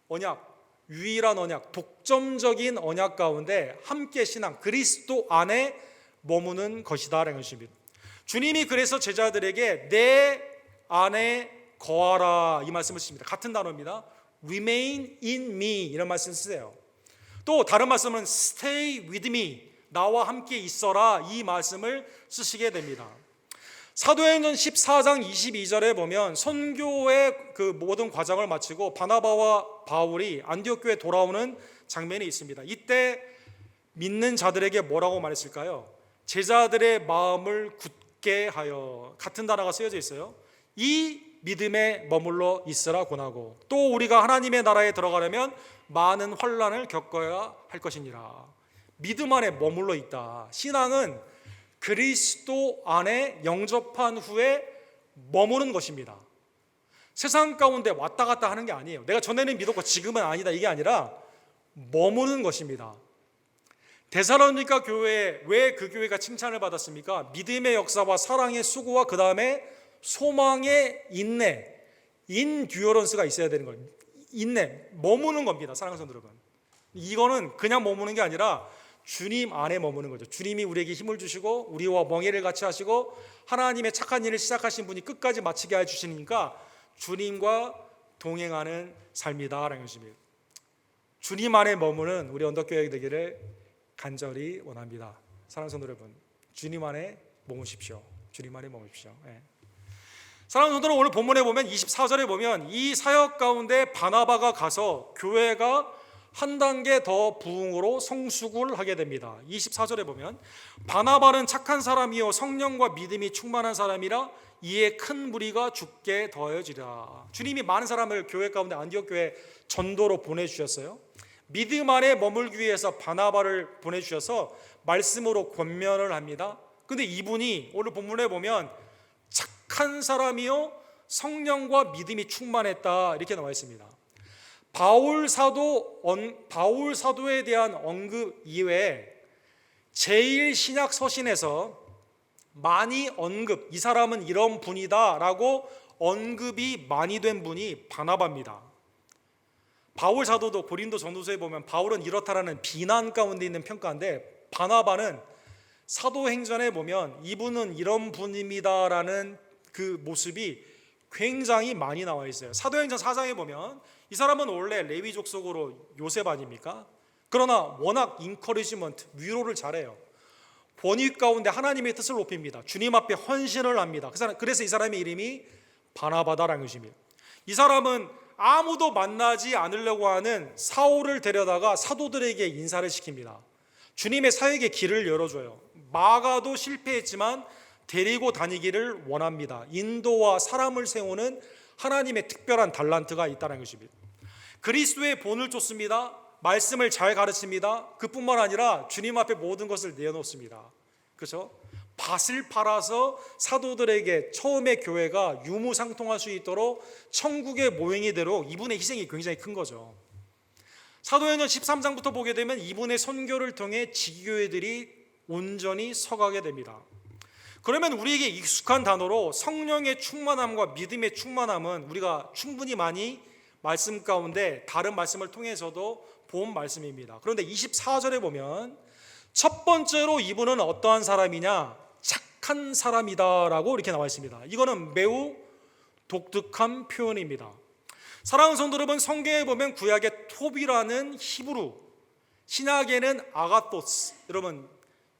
언약, 유일한 언약, 독점적인 언약 가운데 함께 신앙, 그리스도 안에 머무는 것이다라는 것입니다. 주님이 그래서 제자들에게 내 안에 거하라 이 말씀을 쓰십니다. 같은 단어입니다. Remain in me 이런 말씀 쓰세요. 또 다른 말씀은 Stay with me, 나와 함께 있어라 이 말씀을 쓰시게 됩니다. 사도행전 14장 22절에 보면 선교의 그 모든 과정을 마치고 바나바와 바울이 안디옥 교회에 돌아오는 장면이 있습니다. 이때 믿는 자들에게 뭐라고 말했을까요? 제자들의 마음을 굳게 하여, 같은 단어가 쓰여져 있어요. 이 믿음에 머물러 있으라 권하고, 또 우리가 하나님의 나라에 들어가려면 많은 환난을 겪어야 할 것이니라. 믿음 안에 머물러 있다. 신앙은 그리스도 안에 영접한 후에 머무는 것입니다. 세상 가운데 왔다 갔다 하는 게 아니에요. 내가 전에는 믿었고 지금은 아니다 이게 아니라 머무는 것입니다. 데살로니가 교회에 왜 그 교회가 칭찬을 받았습니까? 믿음의 역사와 사랑의 수고와 그 다음에 소망의 인내, 인듀어런스가 있어야 되는 거예요. 인내, 머무는 겁니다. 사랑하는 성도 여러분, 이거는 그냥 머무는 게 아니라 주님 안에 머무는 거죠. 주님이 우리에게 힘을 주시고 우리와 멍에를 같이 하시고 하나님의 착한 일을 시작하신 분이 끝까지 마치게 해주시니까 주님과 동행하는 삶이다라는 것입니다. 주님 안에 머무는 우리 언덕교회 되기를 간절히 원합니다. 사랑하는 성도 여러분, 주님 안에 머무십시오. 주님 안에 머무십시오. 사랑하는 성도는 오늘 본문에 보면 24절에 보면 이 사역 가운데 바나바가 가서 교회가 한 단계 더 부흥으로 성숙을 하게 됩니다. 24절에 보면 바나바는 착한 사람이요 성령과 믿음이 충만한 사람이라 이에 큰 무리가 죽게 더해지라. 주님이 많은 사람을 교회 가운데 안디옥 교회 전도로 보내주셨어요. 믿음 안에 머물기 위해서 바나바를 보내주셔서 말씀으로 권면을 합니다. 근데 이분이 오늘 본문에 보면 착한 사람이요 성령과 믿음이 충만했다 이렇게 나와 있습니다. 바울 사도에 대한 언급 이외에 제1신약 서신에서 많이 이 사람은 이런 분이다 라고 언급이 많이 된 분이 바나바입니다. 바울 사도도 고린도 전후서에 보면 바울은 이렇다라는 비난 가운데 있는 평가인데, 바나바는 사도행전에 보면 이분은 이런 분입니다라는 그 모습이 굉장히 많이 나와 있어요. 사도행전 4장에 보면 이 사람은 원래 레위족 속으로 요셉 아닙니까? 그러나 워낙 인커리지먼트, 위로를 잘해요. 본의 가운데 하나님의 뜻을 높입니다. 주님 앞에 헌신을 합니다. 그래서 이 사람의 이름이 바나바다라는 것입니다. 이 사람은 아무도 만나지 않으려고 하는 사울을 데려다가 사도들에게 인사를 시킵니다. 주님의 사역의 길을 열어줘요. 마가도 실패했지만 데리고 다니기를 원합니다. 인도와 사람을 세우는 하나님의 특별한 달란트가 있다는 것입니다. 그리스도의 본을 쫓습니다. 말씀을 잘 가르칩니다. 그뿐만 아니라 주님 앞에 모든 것을 내어놓습니다. 그렇죠? 밭을 팔아서 사도들에게 처음에 교회가 유무상통할 수 있도록 천국의 모형이 되도록 이분의 희생이 굉장히 큰 거죠. 사도행전 13장부터 보게 되면 이분의 선교를 통해 지교회들이 온전히 서가게 됩니다. 그러면 우리에게 익숙한 단어로 성령의 충만함과 믿음의 충만함은 우리가 충분히 많이 말씀 가운데 다른 말씀을 통해서도 본 말씀입니다. 그런데 24절에 보면 첫 번째로 이분은 어떠한 사람이냐? 착한 사람이다라고 이렇게 나와 있습니다. 이거는 매우 독특한 표현입니다. 사랑하는 성도 여러분, 성경에 보면 구약의 톱이라는 히브루, 신약에는 아가토스, 여러분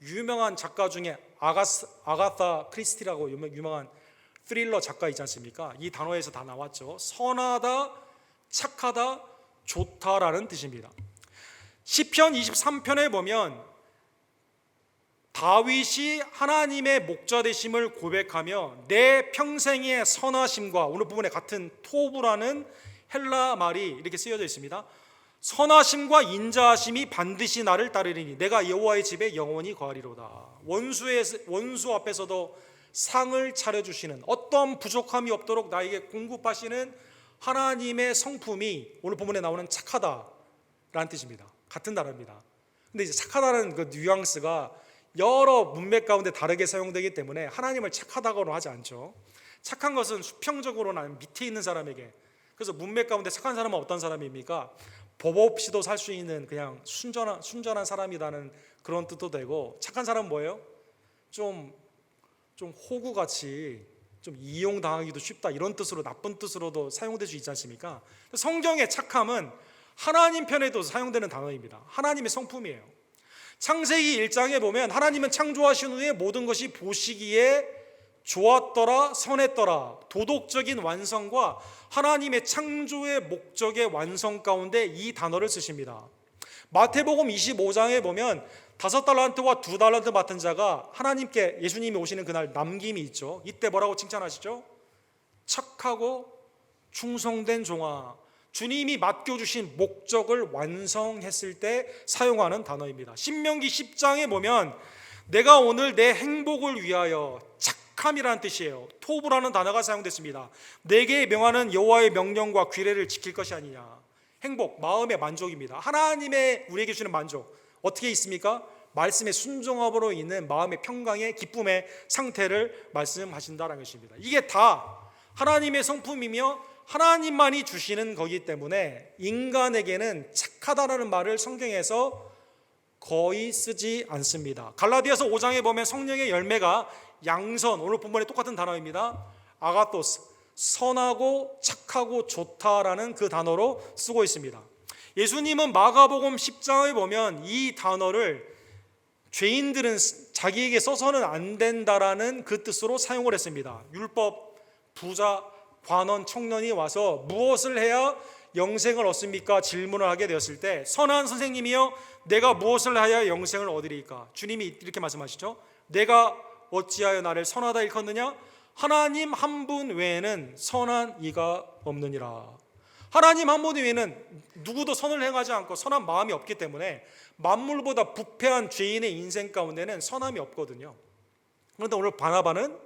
유명한 작가 중에 아가사 크리스티라고 유명한 스릴러 작가 있지 않습니까? 이 단어에서 다 나왔죠. 선하다, 착하다, 좋다라는 뜻입니다. 시편 23편에 보면 다윗이 하나님의 목자 되심을 고백하며 내 평생의 선하심과, 오늘 부분에 같은 토브라는 헬라 말이 이렇게 쓰여져 있습니다. 선하심과 인자하심이 반드시 나를 따르리니 내가 여호와의 집에 영원히 거하리로다. 원수 앞에서도 상을 차려주시는, 어떤 부족함이 없도록 나에게 공급하시는 하나님의 성품이 오늘 본문에 나오는 착하다라는 뜻입니다. 같은 단어입니다. 근데 이제 착하다는 그 뉘앙스가 여러 문맥 가운데 다르게 사용되기 때문에 하나님을 착하다고는 하지 않죠. 착한 것은 수평적으로는 밑에 있는 사람에게, 그래서 문맥 가운데 착한 사람은 어떤 사람입니까? 법 없이도 살 수 있는 그냥 순전한 사람이라는 그런 뜻도 되고, 착한 사람은 뭐예요? 좀 호구같이 좀 이용당하기도 쉽다, 이런 뜻으로, 나쁜 뜻으로도 사용될 수 있지 않습니까? 성경의 착함은 하나님 편에도 사용되는 단어입니다. 하나님의 성품이에요. 창세기 1장에 보면 하나님은 창조하신 후에 모든 것이 보시기에 좋았더라, 선했더라, 도덕적인 완성과 하나님의 창조의 목적의 완성 가운데 이 단어를 쓰십니다. 마태복음 25장에 보면 5달란트와 2달란트 맡은 자가 하나님께, 예수님이 오시는 그날 남김이 있죠. 이때 뭐라고 칭찬하시죠? 착하고 충성된 종아. 주님이 맡겨주신 목적을 완성했을 때 사용하는 단어입니다. 신명기 10장에 보면 내가 오늘 내 행복을 위하여, 착함이라는 뜻이에요. 토브라는 단어가 사용됐습니다. 내게 명하는 여호와의 명령과 규례를 지킬 것이 아니냐. 행복, 마음의 만족입니다. 하나님의 우리에게 주는 만족 어떻게 있습니까? 말씀의 순종함으로 있는 마음의 평강의 기쁨의 상태를 말씀하신다는 것입니다. 이게 다 하나님의 성품이며 하나님만이 주시는 거기 때문에 인간에게는 착하다라는 말을 성경에서 거의 쓰지 않습니다. 갈라디아서 5장에 보면 성령의 열매가 양선, 오늘 본문에 똑같은 단어입니다. 아가토스, 선하고 착하고 좋다라는 그 단어로 쓰고 있습니다. 예수님은 마가복음 10장에 보면 이 단어를 죄인들은 자기에게 써서는 안 된다라는 그 뜻으로 사용을 했습니다. 율법, 부자, 관원, 청년이 와서 무엇을 해야 영생을 얻습니까? 질문을 하게 되었을 때, 선한 선생님이여 내가 무엇을 하여 영생을 얻으리까? 주님이 이렇게 말씀하시죠. 내가 어찌하여 나를 선하다 일컫느냐? 하나님 한 분 외에는 선한 이가 없느니라. 하나님 한 분 외에는 누구도 선을 행하지 않고 선한 마음이 없기 때문에 만물보다 부패한 죄인의 인생 가운데는 선함이 없거든요. 그런데 오늘 바나바는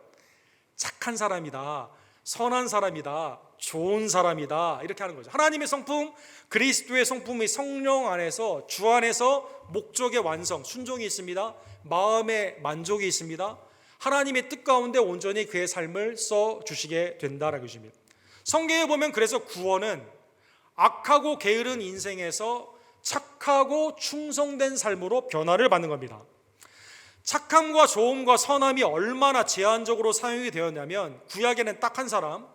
착한 사람이다, 선한 사람이다, 좋은 사람이다, 이렇게 하는 거죠. 하나님의 성품, 그리스도의 성품의 성령 안에서, 주 안에서 목적의 완성, 순종이 있습니다. 마음의 만족이 있습니다. 하나님의 뜻 가운데 온전히 그의 삶을 써주시게 된다는 것입니다. 성경에 보면 그래서 구원은 악하고 게으른 인생에서 착하고 충성된 삶으로 변화를 받는 겁니다. 착함과 좋음과 선함이 얼마나 제한적으로 사용이 되었냐면 구약에는 딱 한 사람,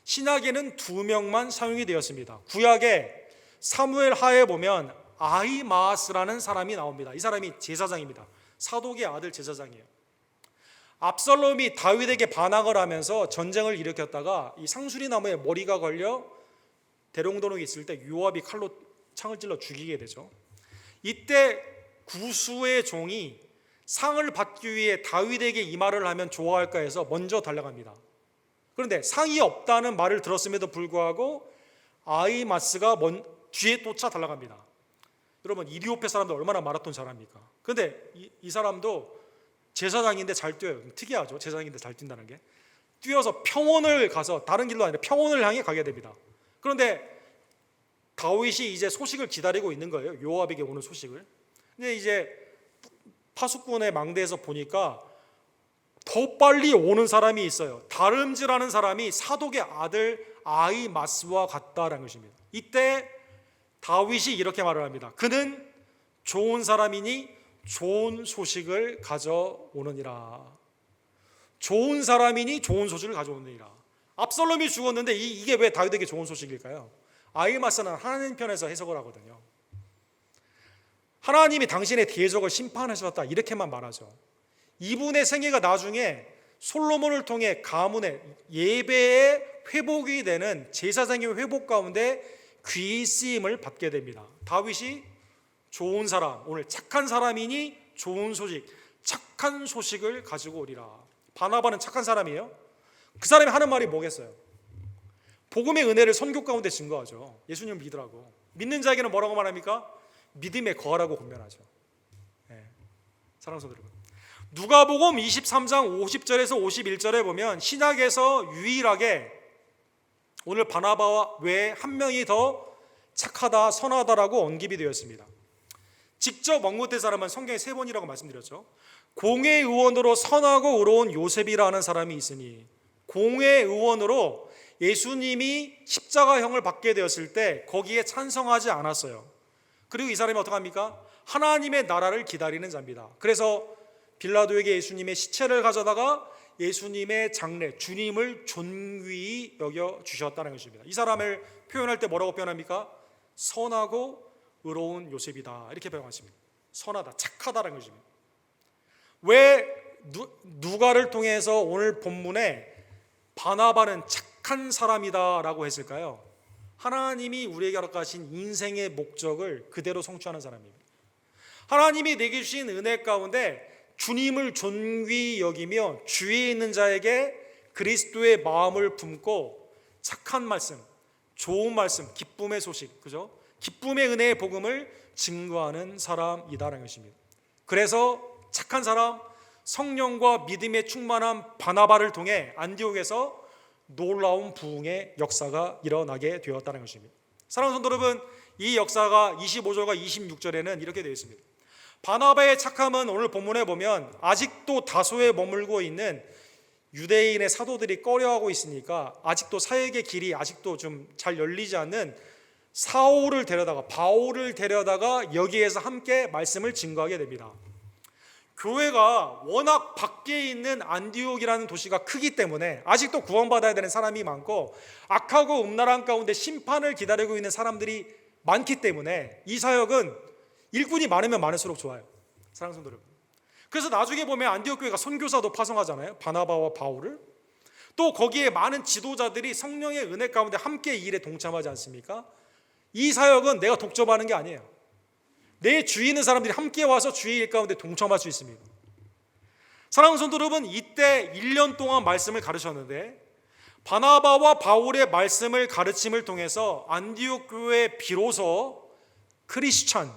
신약에는 2명만 사용이 되었습니다. 구약에 사무엘 하에 보면 아히마아스라는 사람이 나옵니다. 이 사람이 제사장입니다. 사독의 아들 제사장이에요. 압살롬이 다윗에게 반항을 하면서 전쟁을 일으켰다가 이 상수리 나무에 머리가 걸려 대롱도롱이 있을 때 요압이 칼로 창을 찔러 죽이게 되죠. 이때 구수의 종이 상을 받기 위해 다윗에게 이 말을 하면 좋아할까 해서 먼저 달려갑니다. 그런데 상이 없다는 말을 들었음에도 불구하고 아히마스가 뒤에 쫓아 달려갑니다. 여러분 이리오페 사람들 얼마나 마라톤 잘합니까? 그런데 이 사람도 제사장인데 잘 뛰어요. 특이하죠. 제사장인데 잘 뛴다는 게. 뛰어서 평원을 가서 다른 길로 아니라 평원을 향해 가게 됩니다. 그런데 다윗이 이제 소식을 기다리고 있는 거예요. 요압에게 오는 소식을. 근데 이제 파수꾼의 망대에서 보니까 더 빨리 오는 사람이 있어요. 다름질하는 사람이 사독의 아들 아히마스와 같다라는 것입니다. 이때 다윗이 이렇게 말을 합니다. 그는 좋은 사람이니 좋은 소식을 가져오느니라. 좋은 사람이니 좋은 소식을 가져오느니라. 압살롬이 죽었는데 이게 왜 다윗에게 좋은 소식일까요? 아히마스는 하나님 편에서 해석을 하거든요. 하나님이 당신의 대적을 심판하셨다 이렇게만 말하죠. 이분의 생애가 나중에 솔로몬을 통해 가문의 예배의 회복이 되는 제사장의 회복 가운데 귀히 쓰임을 받게 됩니다. 다윗이 좋은 사람, 오늘 착한 사람이니 좋은 소식, 착한 소식을 가지고 오리라. 바나바는 착한 사람이에요. 그 사람이 하는 말이 뭐겠어요? 복음의 은혜를 선교 가운데 증거하죠. 예수님을 믿으라고. 믿는 자에게는 뭐라고 말합니까? 믿음에 거하라고 권면하죠. 사랑하는 성도 여러분, 누가복음 23장 50절에서 51절에 보면 신약에서 유일하게 오늘 바나바와 외에 한 명이 더 착하다, 선하다라고 언급이 되었습니다. 직접 원고대 사람은 성경에 3번이라고 말씀드렸죠. 공회 의원으로 선하고 의로운 요셉이라는 사람이 있으니, 공회 의원으로 예수님이 십자가형을 받게 되었을 때 거기에 찬성하지 않았어요. 그리고 이 사람이 어떡합니까? 하나님의 나라를 기다리는 자입니다. 그래서 빌라도에게 예수님의 시체를 가져다가 예수님의 장례, 주님을 존귀히 여겨 주셨다는 것입니다. 이 사람을 표현할 때 뭐라고 표현합니까? 선하고 의로운 요셉이다 이렇게 표현하십니다. 선하다, 착하다라는 것입니다. 왜 누가를 통해서 오늘 본문에 바나바는 착한 사람이다라고 했을까요? 하나님이 우리에게 허락하신 인생의 목적을 그대로 성취하는 사람입니다. 하나님이 내게 주신 은혜 가운데 주님을 존귀히 여기며 주위에 있는 자에게 그리스도의 마음을 품고 착한 말씀, 좋은 말씀, 기쁨의 소식, 그죠? 기쁨의 은혜의 복음을 증거하는 사람이다라는 것입니다. 그래서 착한 사람, 성령과 믿음에 충만한 바나바를 통해 안디옥에서 놀라운 부흥의 역사가 일어나게 되었다는 것입니다. 사랑하는 성도 여러분, 이 역사가 25절과 26절에는 이렇게 되어 있습니다. 바나바의 착함은 오늘 본문에 보면 아직도 다소에 머물고 있는 유대인의 사도들이 꺼려하고 있으니까 아직도 사역의 길이 아직도 좀 잘 열리지 않는 사울을 데려다가 바울을 데려다가 여기에서 함께 말씀을 증거하게 됩니다. 교회가 워낙 밖에 있는 안디옥이라는 도시가 크기 때문에 아직도 구원받아야 되는 사람이 많고 악하고 음란한 가운데 심판을 기다리고 있는 사람들이 많기 때문에 이 사역은 일꾼이 많으면 많을수록 좋아요. 사랑하는 성도 여러분, 그래서 나중에 보면 안디옥 교회가 선교사도 파송하잖아요. 바나바와 바울을. 또 거기에 많은 지도자들이 성령의 은혜 가운데 함께 이 일에 동참하지 않습니까? 이 사역은 내가 독점하는 게 아니에요. 내 주위에 있는 사람들이 함께 와서 주의 일 가운데 동참할 수 있습니다. 사랑하는 성도 여러분, 이때 1년 동안 말씀을 가르쳤는데 바나바와 바울의 말씀을 가르침을 통해서 안디옥 교회에 비로소 크리스찬,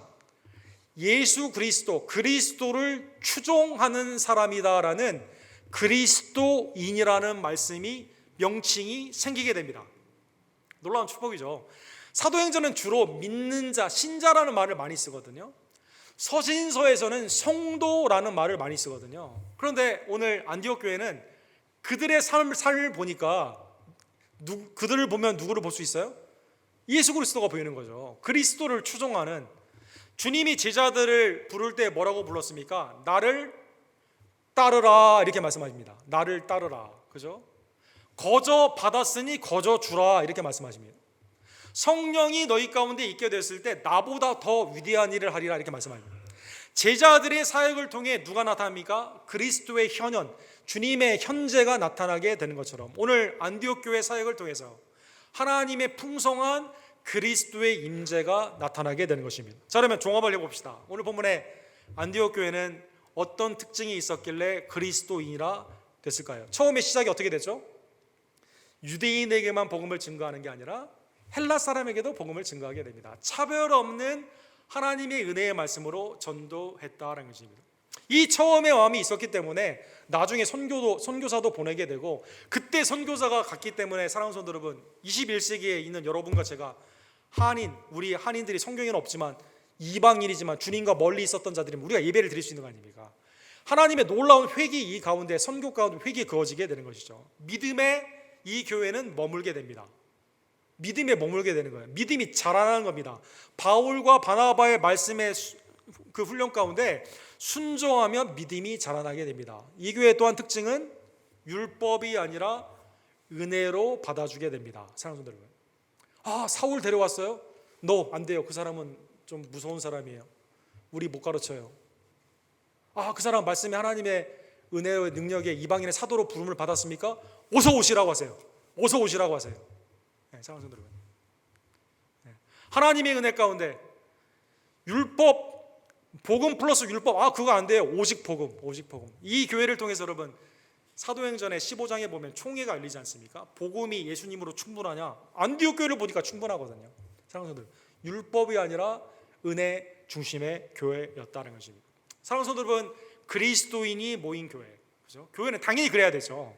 예수 그리스도, 그리스도를 추종하는 사람이다라는 그리스도인이라는 말씀이 명칭이 생기게 됩니다. 놀라운 축복이죠. 사도행전은 주로 믿는 자, 신자라는 말을 많이 쓰거든요. 서신서에서는 성도라는 말을 많이 쓰거든요. 그런데 오늘 안디옥 교회는 그들의 삶을 보니까 그들을 보면 누구를 볼 수 있어요? 예수 그리스도가 보이는 거죠. 그리스도를 추종하는, 주님이 제자들을 부를 때 뭐라고 불렀습니까? 나를 따르라 이렇게 말씀하십니다. 나를 따르라. 그죠? 거저 받았으니 거저 주라 이렇게 말씀하십니다. 성령이 너희 가운데 있게 됐을 때 나보다 더 위대한 일을 하리라 이렇게 말씀합니다. 제자들의 사역을 통해 누가 나타납니까? 그리스도의 현현, 주님의 현재가 나타나게 되는 것처럼 오늘 안디옥 교회 사역을 통해서 하나님의 풍성한 그리스도의 임재가 나타나게 되는 것입니다. 자, 그러면 종합을 해봅시다. 오늘 본문에 안디옥 교회는 어떤 특징이 있었길래 그리스도인이라 됐을까요? 처음에 시작이 어떻게 됐죠? 유대인에게만 복음을 증거하는 게 아니라 헬라 사람에게도 복음을 증거하게 됩니다. 차별 없는 하나님의 은혜의 말씀으로 전도했다라는 것입니다. 이 처음의 마음이 있었기 때문에 나중에 선교사도 보내게 되고, 그때 선교사가 갔기 때문에 사랑하는 성도 여러분, 21세기에 있는 여러분과 제가 우리 한인들이 성경에는 없지만 이방인이지만 주님과 멀리 있었던 자들이면 우리가 예배를 드릴 수 있는 거 아닙니까? 하나님의 놀라운 획이 이 가운데, 선교 가운데 획이 그어지게 되는 것이죠. 믿음의 이 교회는 머물게 됩니다. 믿음에 머물게 되는 거예요. 믿음이 자라나는 겁니다. 바울과 바나바의 말씀의 그 훈련 가운데 순종하면 믿음이 자라나게 됩니다. 이 교회 또한 특징은 율법이 아니라 은혜로 받아주게 됩니다. 사랑하는 성도 여러분, 사울 데려왔어요? No, 안 돼요. 그 사람은 좀 무서운 사람이에요. 우리 못 가르쳐요. 그 사람 말씀에 하나님의 은혜의 능력에 이방인의 사도로 부름을 받았습니까? 어서 오시라고 하세요. 어서 오시라고 하세요. 사랑하는 성도 여러분, 하나님의 은혜 가운데 율법, 복음 플러스 율법, 그거 안 돼요. 오직 복음, 오직 복음. 이 교회를 통해서 여러분, 사도행전의 15장에 보면 총회가 열리지 않습니까? 복음이 예수님으로 충분하냐? 안디옥 교회를 보니까 충분하거든요. 사랑하는 성도 여러분, 율법이 아니라 은혜 중심의 교회였다는 것입니다. 사랑하는 성도 여러분, 그리스도인이 모인 교회, 그죠? 교회는 당연히 그래야 되죠.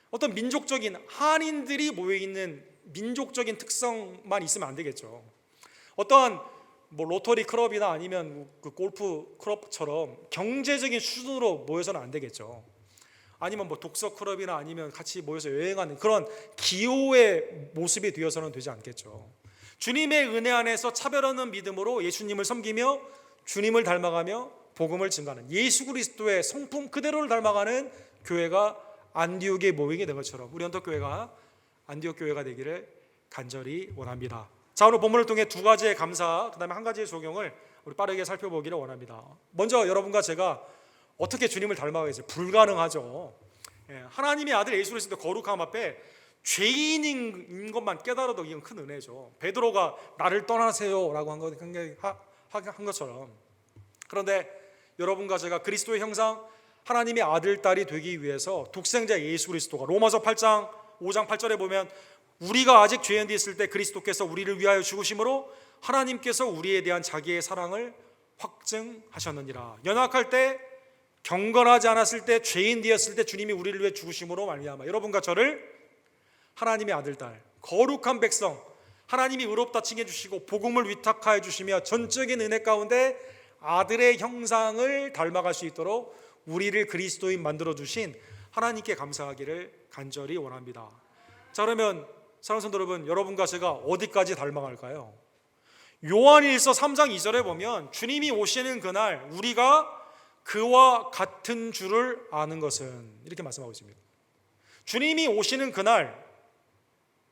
어떤 민족적인, 한인들이 모여있는 민족적인 특성만 있으면 안 되겠죠. 어떠한 로터리 클럽이나 아니면 그 골프 클럽처럼 경제적인 수준으로 모여서는 안 되겠죠. 아니면 독서 클럽이나 아니면 같이 모여서 여행하는 그런 기호의 모습이 되어서는 되지 않겠죠. 주님의 은혜 안에서 차별 없는 믿음으로 예수님을 섬기며 주님을 닮아가며 복음을 증가하는, 예수 그리스도의 성품 그대로를 닮아가는 교회가 안디옥에 모이게 된 것처럼 우리 언덕교회가 안디옥 교회가 되기를 간절히 원합니다. 자, 오늘 본문을 통해 두 가지의 감사, 그 다음에 한 가지의 적용을 우리 빠르게 살펴보기를 원합니다. 먼저 여러분과 제가 어떻게 주님을 닮아가겠어요? 불가능하죠. 하나님의 아들 예수 그리스도 거룩함 앞에 죄인인 것만 깨달아도 이건 큰 은혜죠. 베드로가 나를 떠나세요 라고 한 것처럼. 그런데 여러분과 제가 그리스도의 형상, 하나님의 아들, 딸이 되기 위해서 독생자 예수 그리스도가, 로마서 8장 5장 8절에 보면 우리가 아직 죄인 되었을 때 그리스도께서 우리를 위하여 죽으심으로 하나님께서 우리에 대한 자기의 사랑을 확증하셨느니라. 연약할 때, 경건하지 않았을 때, 죄인 되었을 때 주님이 우리를 위해 죽으심으로 말미암아 여러분과 저를 하나님의 아들, 딸, 거룩한 백성, 하나님이 의롭다 칭해 주시고 복음을 위탁하여 주시며 전적인 은혜 가운데 아들의 형상을 닮아갈 수 있도록 우리를 그리스도인 만들어 주신 하나님께 감사하기를 간절히 원합니다. 자, 그러면 사랑하는 성도 여러분, 여러분과 제가 어디까지 닮아갈까요? 요한일서 3장 2절에 보면 주님이 오시는 그날 우리가 그와 같은 줄을 아는 것은, 이렇게 말씀하고 있습니다. 주님이 오시는 그날,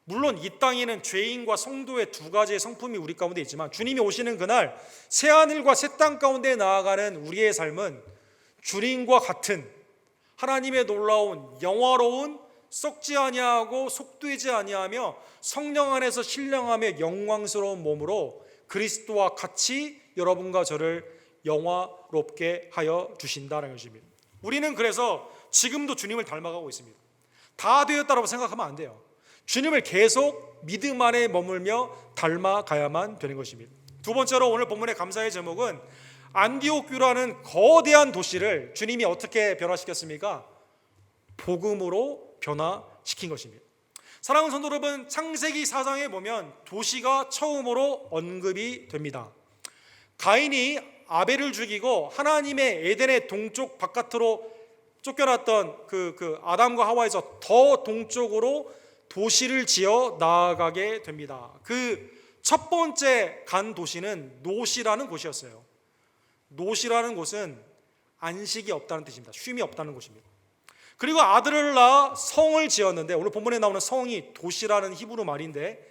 물론 이 땅에는 죄인과 성도의 두 가지의 성품이 우리 가운데 있지만 주님이 오시는 그날 새하늘과 새 땅 가운데 나아가는 우리의 삶은 주님과 같은 하나님의 놀라운 영화로운, 썩지 아니하고 속되지 아니하며 성령 안에서 신령하며 영광스러운 몸으로 그리스도와 같이 여러분과 저를 영화롭게 하여 주신다는 것입니다. 우리는 그래서 지금도 주님을 닮아가고 있습니다. 다 되었다고 생각하면 안 돼요. 주님을 계속 믿음 안에 머물며 닮아가야만 되는 것입니다. 두 번째로 오늘 본문의 감사의 제목은 안디옥교라는 거대한 도시를 주님이 어떻게 변화시켰습니까? 복음으로 변화시킨 것입니다. 사랑하는 성도 여러분, 창세기 4장에 보면 도시가 처음으로 언급이 됩니다. 가인이 아벨을 죽이고 하나님의 에덴의 동쪽 바깥으로 쫓겨났던 그 아담과 하와에서 더 동쪽으로 도시를 지어 나아가게 됩니다. 그 첫 번째 간 도시는 노시라는 곳이었어요. 노시라는 곳은 안식이 없다는 뜻입니다. 쉼이 없다는 곳입니다. 그리고 아들을 낳아 성을 지었는데, 오늘 본문에 나오는 성이 도시라는 히브리 말인데,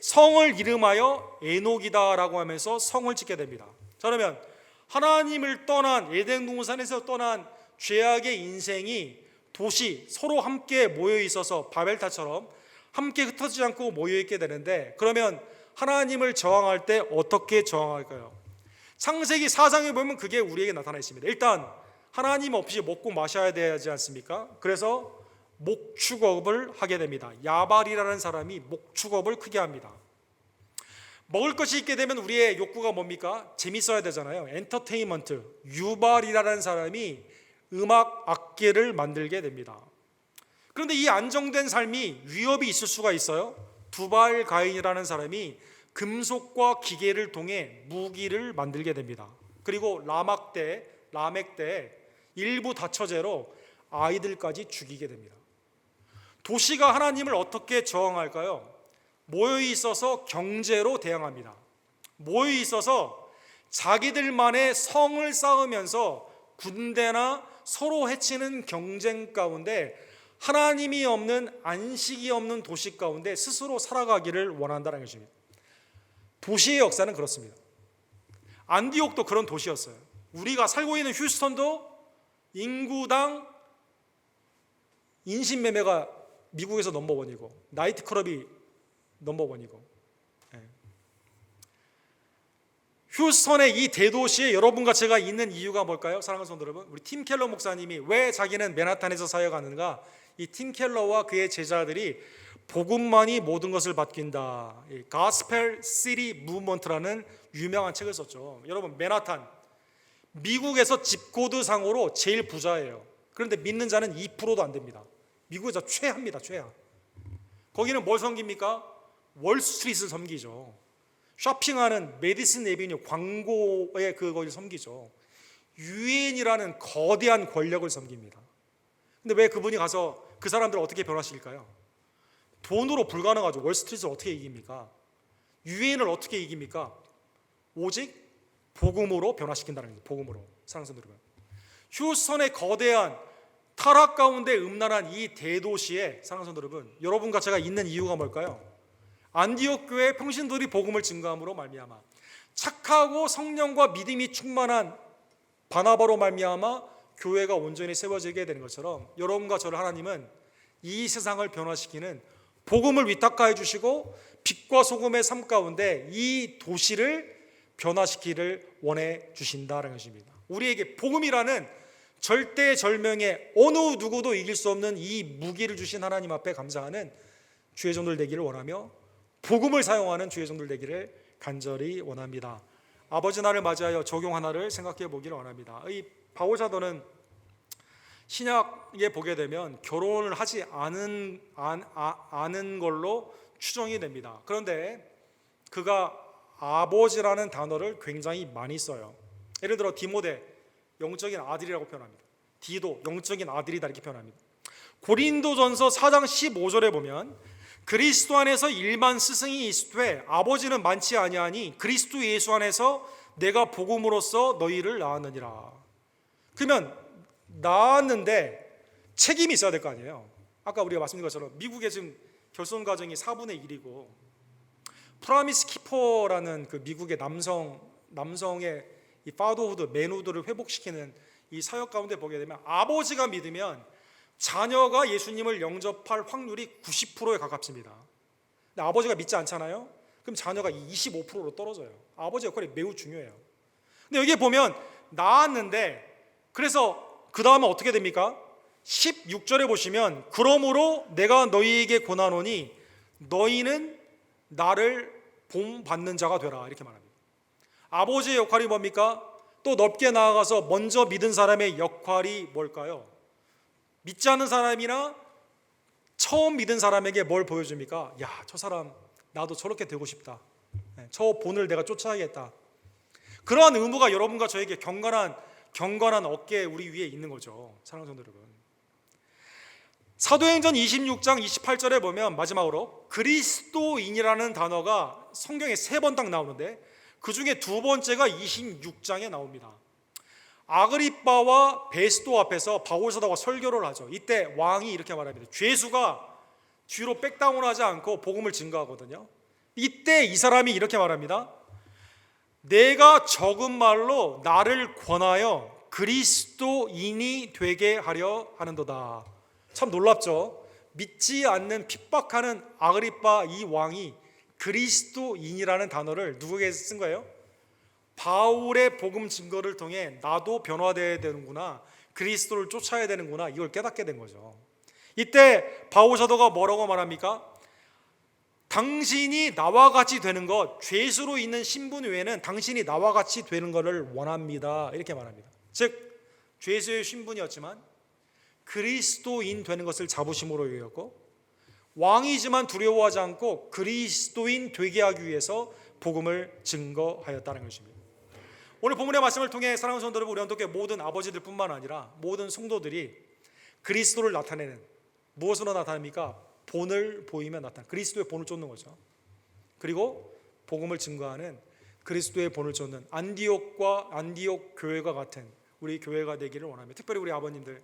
성을 이름하여 에녹이다라고 하면서 성을 짓게 됩니다. 자, 그러면 하나님을 떠난, 에덴 동산에서 떠난 죄악의 인생이 도시, 서로 함께 모여 있어서 바벨탑처럼 함께 흩어지지 않고 모여 있게 되는데, 그러면 하나님을 저항할 때 어떻게 저항할까요? 창세기 4장에 보면 그게 우리에게 나타나 있습니다. 일단 하나님 없이 먹고 마셔야 되지 않습니까? 그래서 목축업을 하게 됩니다. 야발이라는 사람이 목축업을 크게 합니다. 먹을 것이 있게 되면 우리의 욕구가 뭡니까? 재밌어야 되잖아요. 엔터테인먼트. 유발이라는 사람이 음악 악기를 만들게 됩니다. 그런데 이 안정된 삶이 위협이 있을 수가 있어요. 두발 가인이라는 사람이 금속과 기계를 통해 무기를 만들게 됩니다. 그리고 라멕 때 일부 다처제로 아이들까지 죽이게 됩니다. 도시가 하나님을 어떻게 저항할까요? 모여 있어서 경제로 대항합니다. 모여 있어서 자기들만의 성을 쌓으면서 군대나 서로 해치는 경쟁 가운데 하나님이 없는, 안식이 없는 도시 가운데 스스로 살아가기를 원한다는 것입니다. 도시의 역사는 그렇습니다. 안디옥도 그런 도시였어요. 우리가 살고 있는 휴스턴도 인구당 인신매매가 미국에서 넘버원이고 나이트클럽이 넘버원이고, 휴스턴의 이 대도시에 여러분과 제가 있는 이유가 뭘까요? 사랑하는 성도 여러분, 우리 팀 켈러 목사님이 왜 자기는 맨하탄에서 사역하는가? 이 팀 켈러와 그의 제자들이 복음만이 모든 것을 바뀐다, 가스펠 시티 무브먼트라는 유명한 책을 썼죠. 여러분, 맨하탄 미국에서 집코드 상으로 제일 부자예요. 그런데 믿는 자는 2%도 안 됩니다. 미국에서 최하입니다. 최하. 거기는 뭘 섬깁니까? 월스트리트를 섬기죠. 쇼핑하는 메디슨 에비뉴 광고의 그걸 섬기죠. 유엔이라는 거대한 권력을 섬깁니다. 근데 왜 그분이 가서 그 사람들을 어떻게 변화시킬까요? 돈으로 불가능하죠. 월스트리트를 어떻게 이깁니까? 유엔을 어떻게 이깁니까? 오직 복음으로 변화시킨다는 거예요. 복음으로. 사랑하는 성도 여러분, 휴스턴의 거대한 타락 가운데 음란한 이 대도시에, 사랑하는 성도 여러분, 여러분과 제가 있는 이유가 뭘까요? 안디옥 교회 평신도들이 복음을 증거함으로 말미암아 착하고 성령과 믿음이 충만한 바나바로 말미암아 교회가 온전히 세워지게 되는 것처럼, 여러분과 저를 하나님은 이 세상을 변화시키는 복음을 위탁하여 주시고 빛과 소금의 삶 가운데 이 도시를 변화시키기를 원해 주신다는 것입니다. 우리에게 복음이라는 절대절명의 어느 누구도 이길 수 없는 이 무기를 주신 하나님 앞에 감사하는 주의 종들 되기를 원하며, 복음을 사용하는 주의 종들 되기를 간절히 원합니다. 아버지 날을 맞이하여 적용 하나를 생각해 보기를 원합니다. 이 바울 사도는 신약에 보게 되면 결혼을 하지 않은 걸로 추정이 됩니다. 그런데 그가 아버지라는 단어를 굉장히 많이 써요. 예를 들어 디모데, 영적인 아들이라고 표현합니다. 디도, 영적인 아들이다, 이렇게 표현합니다. 고린도전서 4장 15절에 보면 그리스도 안에서 일만 스승이 있으되 아버지는 많지 아니하니 그리스도 예수 안에서 내가 복음으로써 너희를 낳았느니라. 그러면 낳았는데 책임이 있어야 될 거 아니에요. 아까 우리가 말씀드린 것처럼 미국의 지금 결손 가정이 4분의 1이고 프라미스 키퍼라는 그 미국의 남성의 이 파더후드, 맨후드를 회복시키는 이 사역 가운데 보게 되면 아버지가 믿으면 자녀가 예수님을 영접할 확률이 90%에 가깝습니다. 근데 아버지가 믿지 않잖아요. 그럼 자녀가 25%로 떨어져요. 아버지 역할이 매우 중요해요. 근데 여기에 보면 낳았는데, 그래서 그 다음에 어떻게 됩니까? 16절에 보시면 그러므로 내가 너희에게 권하노니 너희는 나를 본받는 자가 되라, 이렇게 말합니다. 아버지의 역할이 뭡니까? 또 넓게 나아가서 먼저 믿은 사람의 역할이 뭘까요? 믿지 않는 사람이나 처음 믿은 사람에게 뭘 보여줍니까? 야, 저 사람 나도 저렇게 되고 싶다. 저 본을 내가 쫓아야겠다. 그러한 의무가 여러분과 저에게 경건한 어깨에 우리 위에 있는 거죠. 사랑하는 성도 여러분, 사도행전 26장 28절에 보면 마지막으로 그리스도인이라는 단어가 성경에 3번 딱 나오는데 그 중에 2번째가 26장에 나옵니다. 아그리빠와 베스도 앞에서 바울 사도가 설교를 하죠. 이때 왕이 이렇게 말합니다. 죄수가 뒤로 백다운하지 않고 복음을 증거하거든요. 이때 이 사람이 이렇게 말합니다. 내가 적은 말로 나를 권하여 그리스도인이 되게 하려 하는도다. 참 놀랍죠. 믿지 않는 핍박하는 아그리빠 이 왕이 그리스도인이라는 단어를 누구에게 쓴 거예요? 바울의 복음 증거를 통해 나도 변화되어야 되는구나, 그리스도를 쫓아야 되는구나, 이걸 깨닫게 된 거죠. 이때 바울 사도가 뭐라고 말합니까? 당신이 나와 같이 되는 것, 죄수로 있는 신분 외에는 당신이 나와 같이 되는 것을 원합니다, 이렇게 말합니다. 즉 죄수의 신분이었지만 그리스도인 되는 것을 자부심으로 여겼고, 왕이지만 두려워하지 않고 그리스도인 되게 하기 위해서 복음을 증거하였다는 것입니다. 오늘 본문의 말씀을 통해 사랑하는 성도 여러분, 우리 언덕교회 모든 아버지들뿐만 아니라 모든 성도들이 그리스도를 나타내는, 무엇으로 나타냅니까? 본을 보이며 나타내는, 그리스도의 본을 쫓는 거죠. 그리고 복음을 증거하는 그리스도의 본을 쫓는 안디옥 교회가 같은 우리 교회가 되기를 원합니다. 특별히 우리 아버님들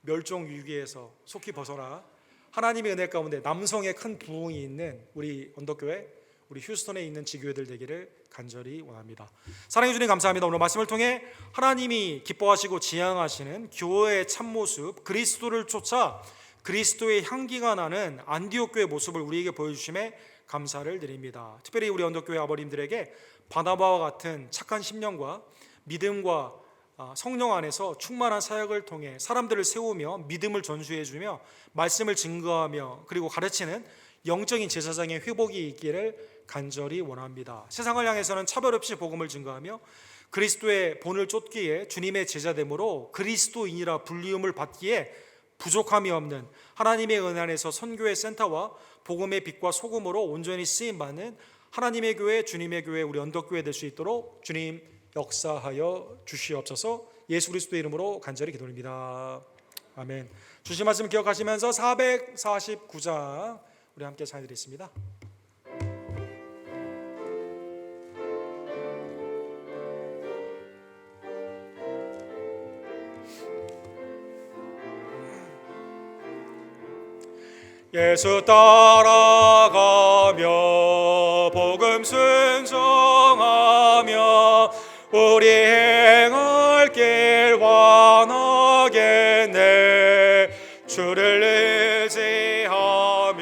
멸종 위기에서 속히 벗어나 하나님의 은혜 가운데 남성의 큰 부흥이 있는 우리 언덕교회, 우리 휴스턴에 있는 지교회들 되기를 간절히 원합니다. 사랑해 주님 감사합니다. 오늘 말씀을 통해 하나님이 기뻐하시고 지향하시는 교회의 참모습, 그리스도를 쫓아 그리스도의 향기가 나는 안디옥 교회의 모습을 우리에게 보여주심에 감사를 드립니다. 특별히 우리 언덕교회 아버님들에게 바나바와 같은 착한 심령과 믿음과 성령 안에서 충만한 사역을 통해 사람들을 세우며 믿음을 전수해주며 말씀을 증거하며 그리고 가르치는 영적인 제사장의 회복이 있기를 간절히 원합니다. 세상을 향해서는 차별 없이 복음을 증거하며 그리스도의 본을 쫓기에 주님의 제자됨으로 그리스도인이라 불리움을 받기에 부족함이 없는 하나님의 은혜 안에서 선교의 센터와 복음의 빛과 소금으로 온전히 쓰임받는 하나님의 교회, 주님의 교회, 우리 언덕교회 될 수 있도록 주님 역사하여 주시옵소서. 예수 그리스도의 이름으로 간절히 기도드립니다. 아멘. 주신 말씀 기억하시면서 449장 우리 함께 찬양드리겠습니다. 예수 따라가며 복음 순종하며 우리 행할 길 완하겠네. 주를 의지하며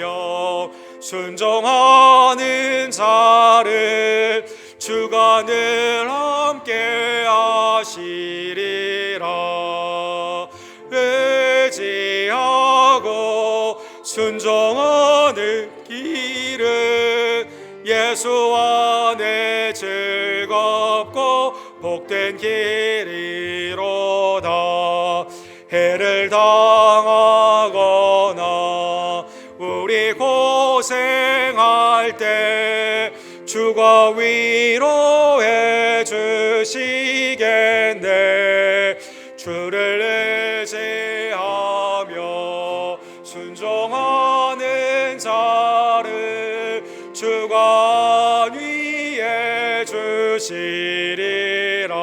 순종하는 자를 주가 늘 함께 하시리라. 의지하고 순종하는 길은 예수 안에 즐겁고 복된 길이로다. 해를 당하거나 우리 고생할 때 주가 위로해 주시겠네. 주를 의지하며 순종하는 자를 주가 위해 주시리라.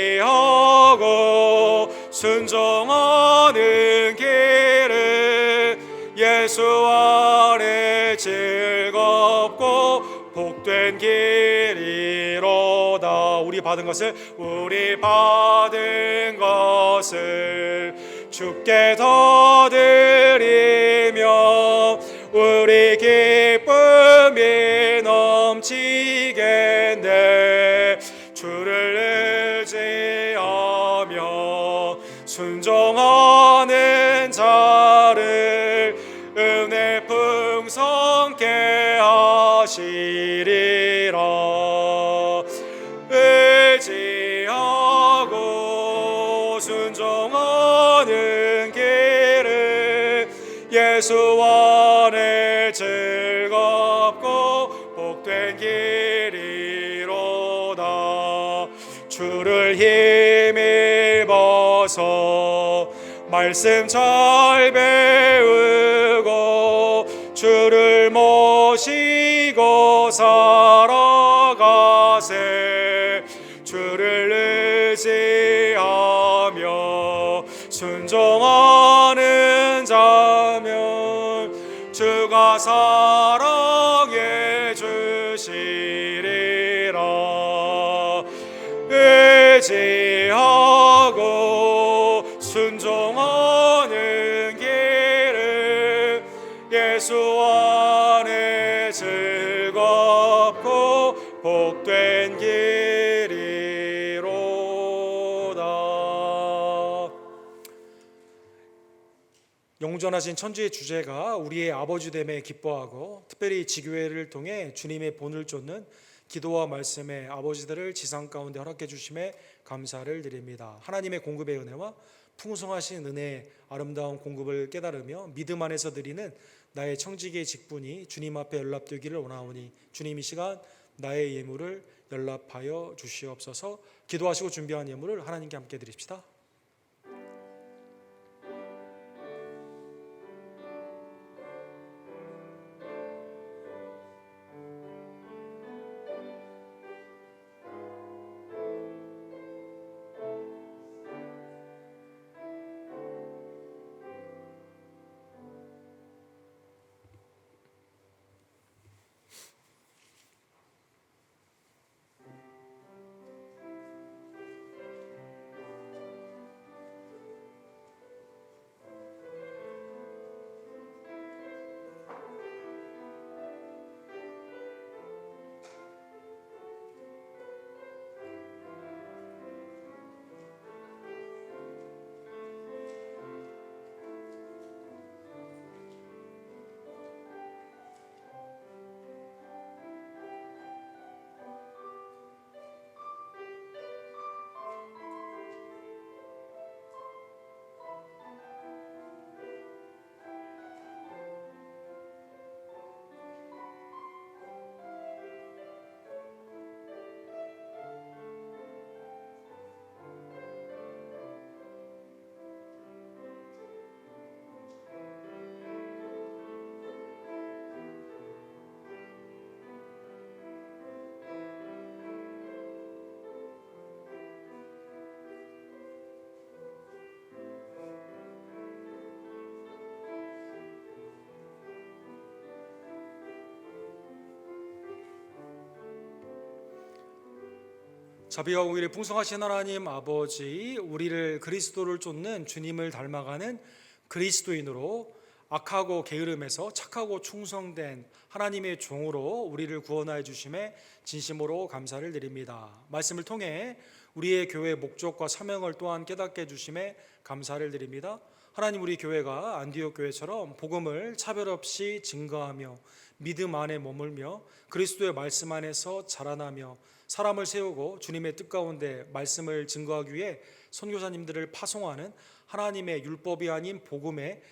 의지하고 순종하는 길은 예수 안에 즐겁고 복된 길이로다. 우리 받은 것을 주께 더 드리며 우리 기쁨이 넘치겠네. 주를 의지하며 순종하는 자를 은혜 풍성케 하시리라. 의지하고 순종하는 길은 예수 안에 즐겁고 복된 길이로다. 주를 힘입어서 말씀 잘 배우고 주를 모시고 살아가세. 주를 의지하며 순종하는 자면 주가 사랑해 주시리라. 의지하고 순종하는 길은 예수 안에 즐겁고 복된 길이로다. 영존하신 천주의 주제가 우리의 아버지 됨에 기뻐하고, 특별히 지교회를 통해 주님의 본을 쫓는 기도와 말씀의 아버지들을 지상 가운데 허락해 주심에 감사를 드립니다. 하나님의 공급의 은혜와 풍성하신 은혜의 아름다운 공급을 깨달으며 믿음 안에서 드리는 나의 청지기의 직분이 주님 앞에 연락되기를 원하오니 주님 이 시간 나의 예물을 연락하여 주시옵소서. 기도하시고 준비한 예물을 하나님께 함께 드립시다. 자비와 공의를 풍성하신 하나님 아버지, 우리를 그리스도를 쫓는 주님을 닮아가는 그리스도인으로 악하고 게으름에서 착하고 충성된 하나님의 종으로 우리를 구원하여 주심에 진심으로 감사를 드립니다. 말씀을 통해 우리의 교회의 목적과 사명을 또한 깨닫게 해주심에 감사를 드립니다. 하나님, 우리 교회가 안디옥 교회처럼 복음을 차별 없이 증거하며 믿음 안에 머물며 그리스도의 말씀 안에서 자라나며 사람을 세우고 주님의 뜻 가운데 말씀을 증거하기 위해 선교사님들을 파송하는 하나님의 율법이 아닌 복음의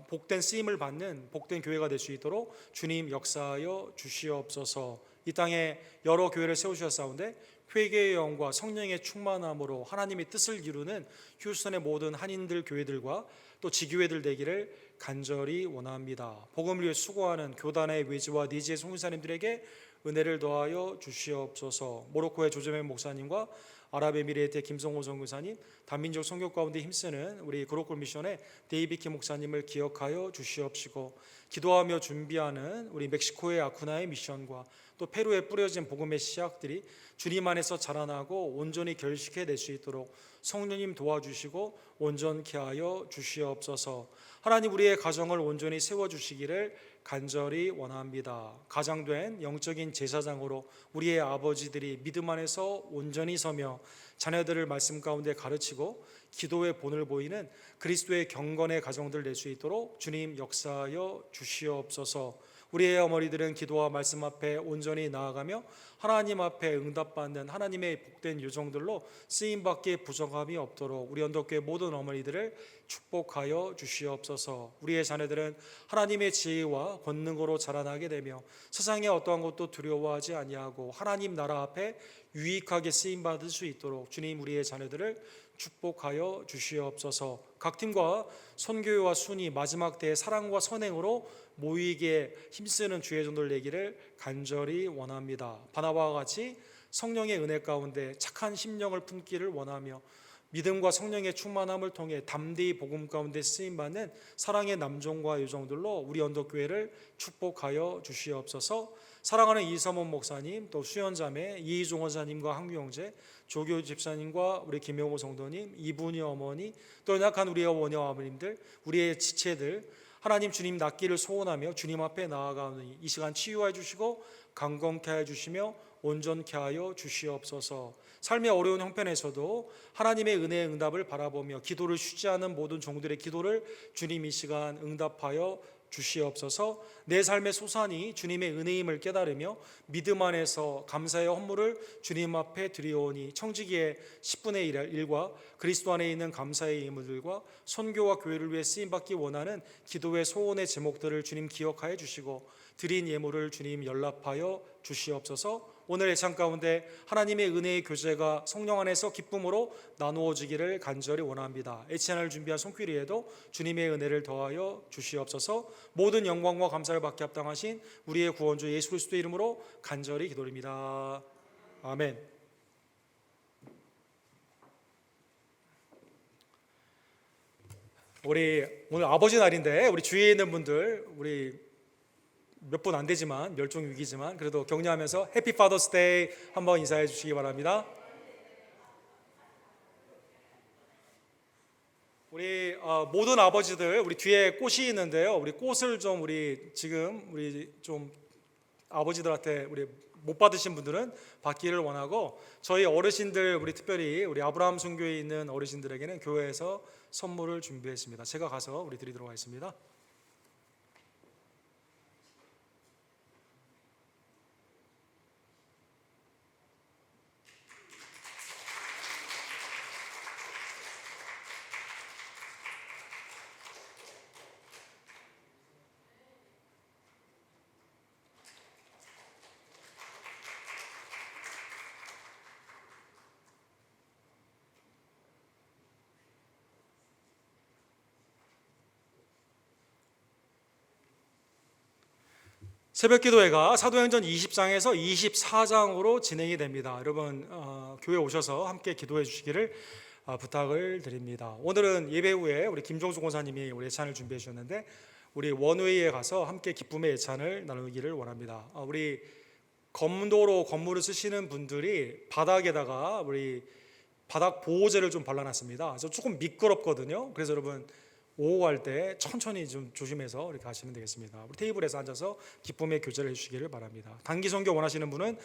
복된 쓰임을 받는 복된 교회가 될 수 있도록 주님 역사하여 주시옵소서. 이 땅에 여러 교회를 세우셨사온데 회개의 영과 성령의 충만함으로 하나님의 뜻을 이루는 휴스턴의 모든 한인들 교회들과 또 지교회들 되기를 간절히 원합니다. 복음을 위해 수고하는 교단의 외지와 니지의 선교사님들에게 은혜를 더하여 주시옵소서. 모로코의 조재맨 목사님과 아랍에미레이트의 김성호 선교사님, 단민족 선교 가운데 힘쓰는 우리 그로콜 미션의 데이비키 목사님을 기억하여 주시옵시고, 기도하며 준비하는 우리 멕시코의 아쿠나의 미션과 또 페루에 뿌려진 복음의 씨앗들이 주님 안에서 자라나고 온전히 결식해 낼 수 있도록 성령님 도와주시고 온전케 하여 주시옵소서. 하나님, 우리의 가정을 온전히 세워주시기를 간절히 원합니다. 가장된 영적인 제사장으로 우리의 아버지들이 믿음 안에서 온전히 서며 자녀들을 말씀 가운데 가르치고 기도의 본을 보이는 그리스도의 경건의 가정들 낼 수 있도록 주님 역사하여 주시옵소서. 우리의 어머니들은 기도와 말씀 앞에 온전히 나아가며 하나님 앞에 응답받는 하나님의 복된 요정들로 쓰임받기에 부정함이 없도록 우리 언덕교회 모든 어머니들을 축복하여 주시옵소서. 우리의 자녀들은 하나님의 지혜와 권능으로 자라나게 되며 세상의 어떠한 것도 두려워하지 아니하고 하나님 나라 앞에 유익하게 쓰임받을 수 있도록 주님 우리의 자녀들을 축복하여 주시옵소서. 각 팀과 선교와 순위 마지막 때의 사랑과 선행으로 모이게 힘쓰는 주의 종들 되기를 간절히 원합니다. 바나바와 같이 성령의 은혜 가운데 착한 심령을 품기를 원하며 믿음과 성령의 충만함을 통해 담대히 복음 가운데 쓰임받는 사랑의 남종과 여종들로 우리 언덕교회를 축복하여 주시옵소서. 사랑하는 이서문 목사님, 또 수연자매, 이희종 원사님과 한규 형제, 조교 집사님과 우리 김영호 성도님, 이분이 어머니, 또 연약한 우리의 어머니 아버님들, 우리의 지체들, 하나님 주님 낫기를 소원하며 주님 앞에 나아가는 이 시간 치유해 주시고 강건케 해 주시며 온전케 하여 주시옵소서. 삶의 어려운 형편에서도 하나님의 은혜의 응답을 바라보며 기도를 쉬지 않은 모든 종들의 기도를 주님 이 시간 응답하여 주시옵소서. 내 삶의 소산이 주님의 은혜임을 깨달으며 믿음 안에서 감사의 헌물을 주님 앞에 드리오니 청지기의 10분의 1과 그리스도 안에 있는 감사의 예물들과 선교와 교회를 위해 쓰임받기 원하는 기도의 소원의 제목들을 주님 기억하여 주시고 드린 예물을 주님 연락하여 주시옵소서. 오늘 예찬 가운데 하나님의 은혜의 교제가 성령 안에서 기쁨으로 나누어지기를 간절히 원합니다. 예찬을 준비한 손길이에도 주님의 은혜를 더하여 주시옵소서. 모든 영광과 감사를 받게 합당하신 우리의 구원주 예수 그리스도의 이름으로 간절히 기도드립니다. 아멘. 우리 오늘 아버지 날인데 우리 주위에 있는 분들 우리 몇 분 안 되지만 멸종 위기지만 그래도 격려하면서 해피 파더스 데이 한번 인사해 주시기 바랍니다. 우리 모든 아버지들 우리 뒤에 꽃이 있는데요. 우리 꽃을 좀 우리 좀 아버지들한테 우리 못 받으신 분들은 받기를 원하고 저희 어르신들 우리 특별히 우리 아브라함 순교에 있는 어르신들에게는 교회에서 선물을 준비했습니다. 제가 가서 우리 드리도록 하겠습니다. 새벽기도회가 사도행전 20장에서 24장으로 진행이 됩니다. 여러분 교회 오셔서 함께 기도해 주시기를 부탁을 드립니다. 오늘은 예배 후에 우리 김종수 권사님이 우리 예찬을 준비해 주셨는데 우리 원웨이에 가서 함께 기쁨의 예찬을 나누기를 원합니다. 우리 검도로 건물을 쓰시는 분들이 바닥에다가 우리 바닥 보호제를 좀 발라놨습니다. 그래서 조금 미끄럽거든요. 그래서 여러분 오고 갈 때 천천히 좀 조심해서 이렇게 하시면 되겠습니다. 우리 테이블에서 앉아서 기쁨의 교제를 해주시기를 바랍니다. 단기 선교 원하시는 분은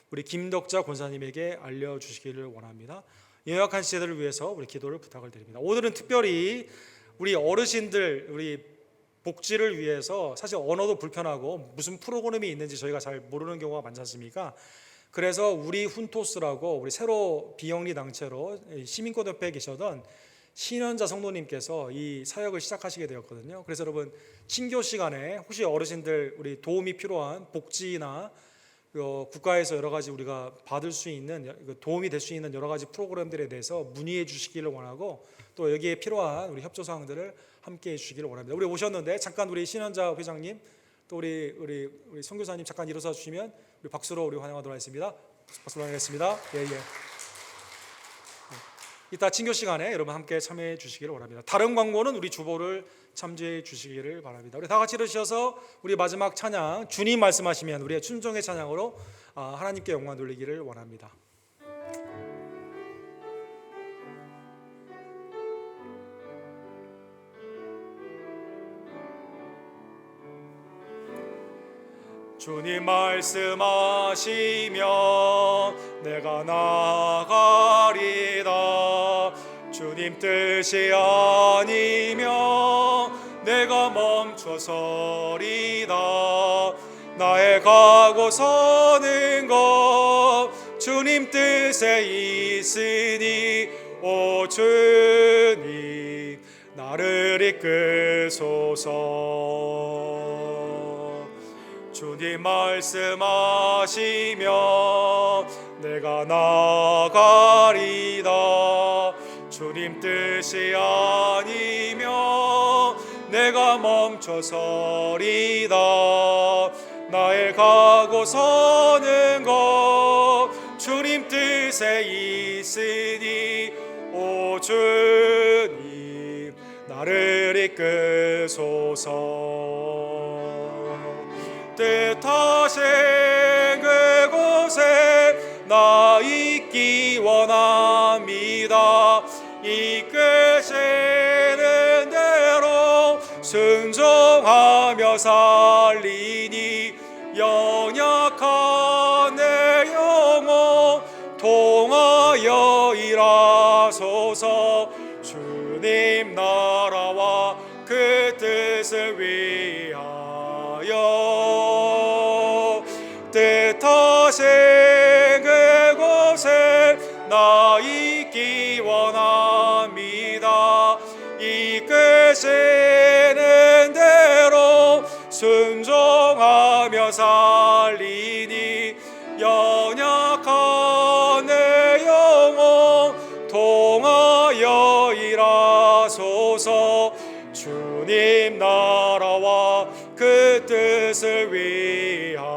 우리 김덕자 권사님에게 알려주시기를 원합니다. 연약한 시대들을 위해서 우리 기도를 부탁을 드립니다. 오늘은 특별히 우리 어르신들 우리 복지를 위해서 사실 언어도 불편하고 무슨 프로그램이 있는지 저희가 잘 모르는 경우가 많지 않습니까? 그래서 우리 훈토스라고 우리 새로 비영리 단체로 시민권협회에 계셨던 신현자 성도님께서 이 사역을 시작하시게 되었거든요. 그래서 여러분 친교 시간에 혹시 어르신들 우리 도움이 필요한 복지나 국가에서 여러 가지 우리가 받을 수 있는 도움이 될 수 있는 여러 가지 프로그램들에 대해서 문의해 주시기를 원하고 또 여기에 필요한 우리 협조 사항들을 함께 해 주시기를 원합니다. 우리 오셨는데 잠깐 우리 신현자 회장님 또 우리 선교사님 잠깐 일어서 주시면 우리 박수로 우리 환영하도록 하겠습니다. 박수로 환영하겠습니다. 예. 이따 친교 시간에 여러분 함께 참여해 주시기를 원합니다. 다른 광고는 우리 주보를 참조해 주시기를 바랍니다. 우리 다 같이 일어서셔서 우리 마지막 찬양 주님 말씀하시면 우리의 순종의 찬양으로 하나님께 영광 돌리기를 원합니다. 주님 말씀하시면 내가 나가리다. 주님 뜻이 아니면 내가 멈춰서리다. 나의 가고 서는 것 주님 뜻에 있으니 오 주님 나를 이끄소서. 주님 말씀하시면 내가 나가리다. 주님 뜻이 아니면 내가 멈춰서리다. 나의 가고 서는 것 주님 뜻에 있으니 오 주님 나를 이끄소서. 뜻하신 그곳에 나 있기 원합니다. 이끄시는 대로 순종하며 살리니 연약한 내 영혼 통하여 일하소서. 주님 나라와 그 뜻을 위하여 뜻하신 그곳에 나 있기 원합니다. 이끄시는 대로 순종하며 살리니 연약한 내 영혼 통하여 일하소서. 주님 나라와 그 뜻을 위하여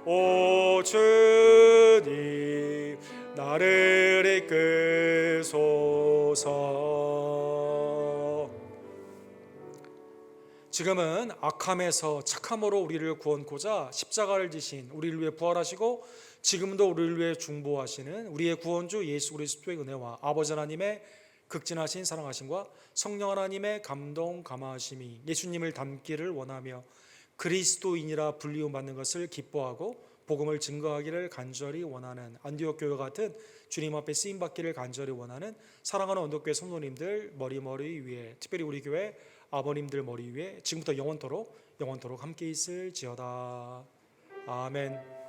오 주님 나를 이끄소서. 지금은 악함에서 착함으로 우리를 구원코자 십자가를 지신 우리를 위해 부활하시고 지금도 우리를 위해 중보하시는 우리의 구원주 예수 그리스도의 은혜와 아버지 하나님의 극진하신 사랑하심과 성령 하나님의 감동 감화하심이 예수님을 닮기를 원하며 그리스도인이라 불리움 받는 것을 기뻐하고 복음을 증거하기를 간절히 원하는 안디옥 교회 같은 주님 앞에 쓰임 받기를 간절히 원하는 사랑하는 언덕교회 성도님들 머리 위에, 특별히 우리 교회 아버님들 머리 위에 지금부터 영원토록 함께 있을지어다. 아멘.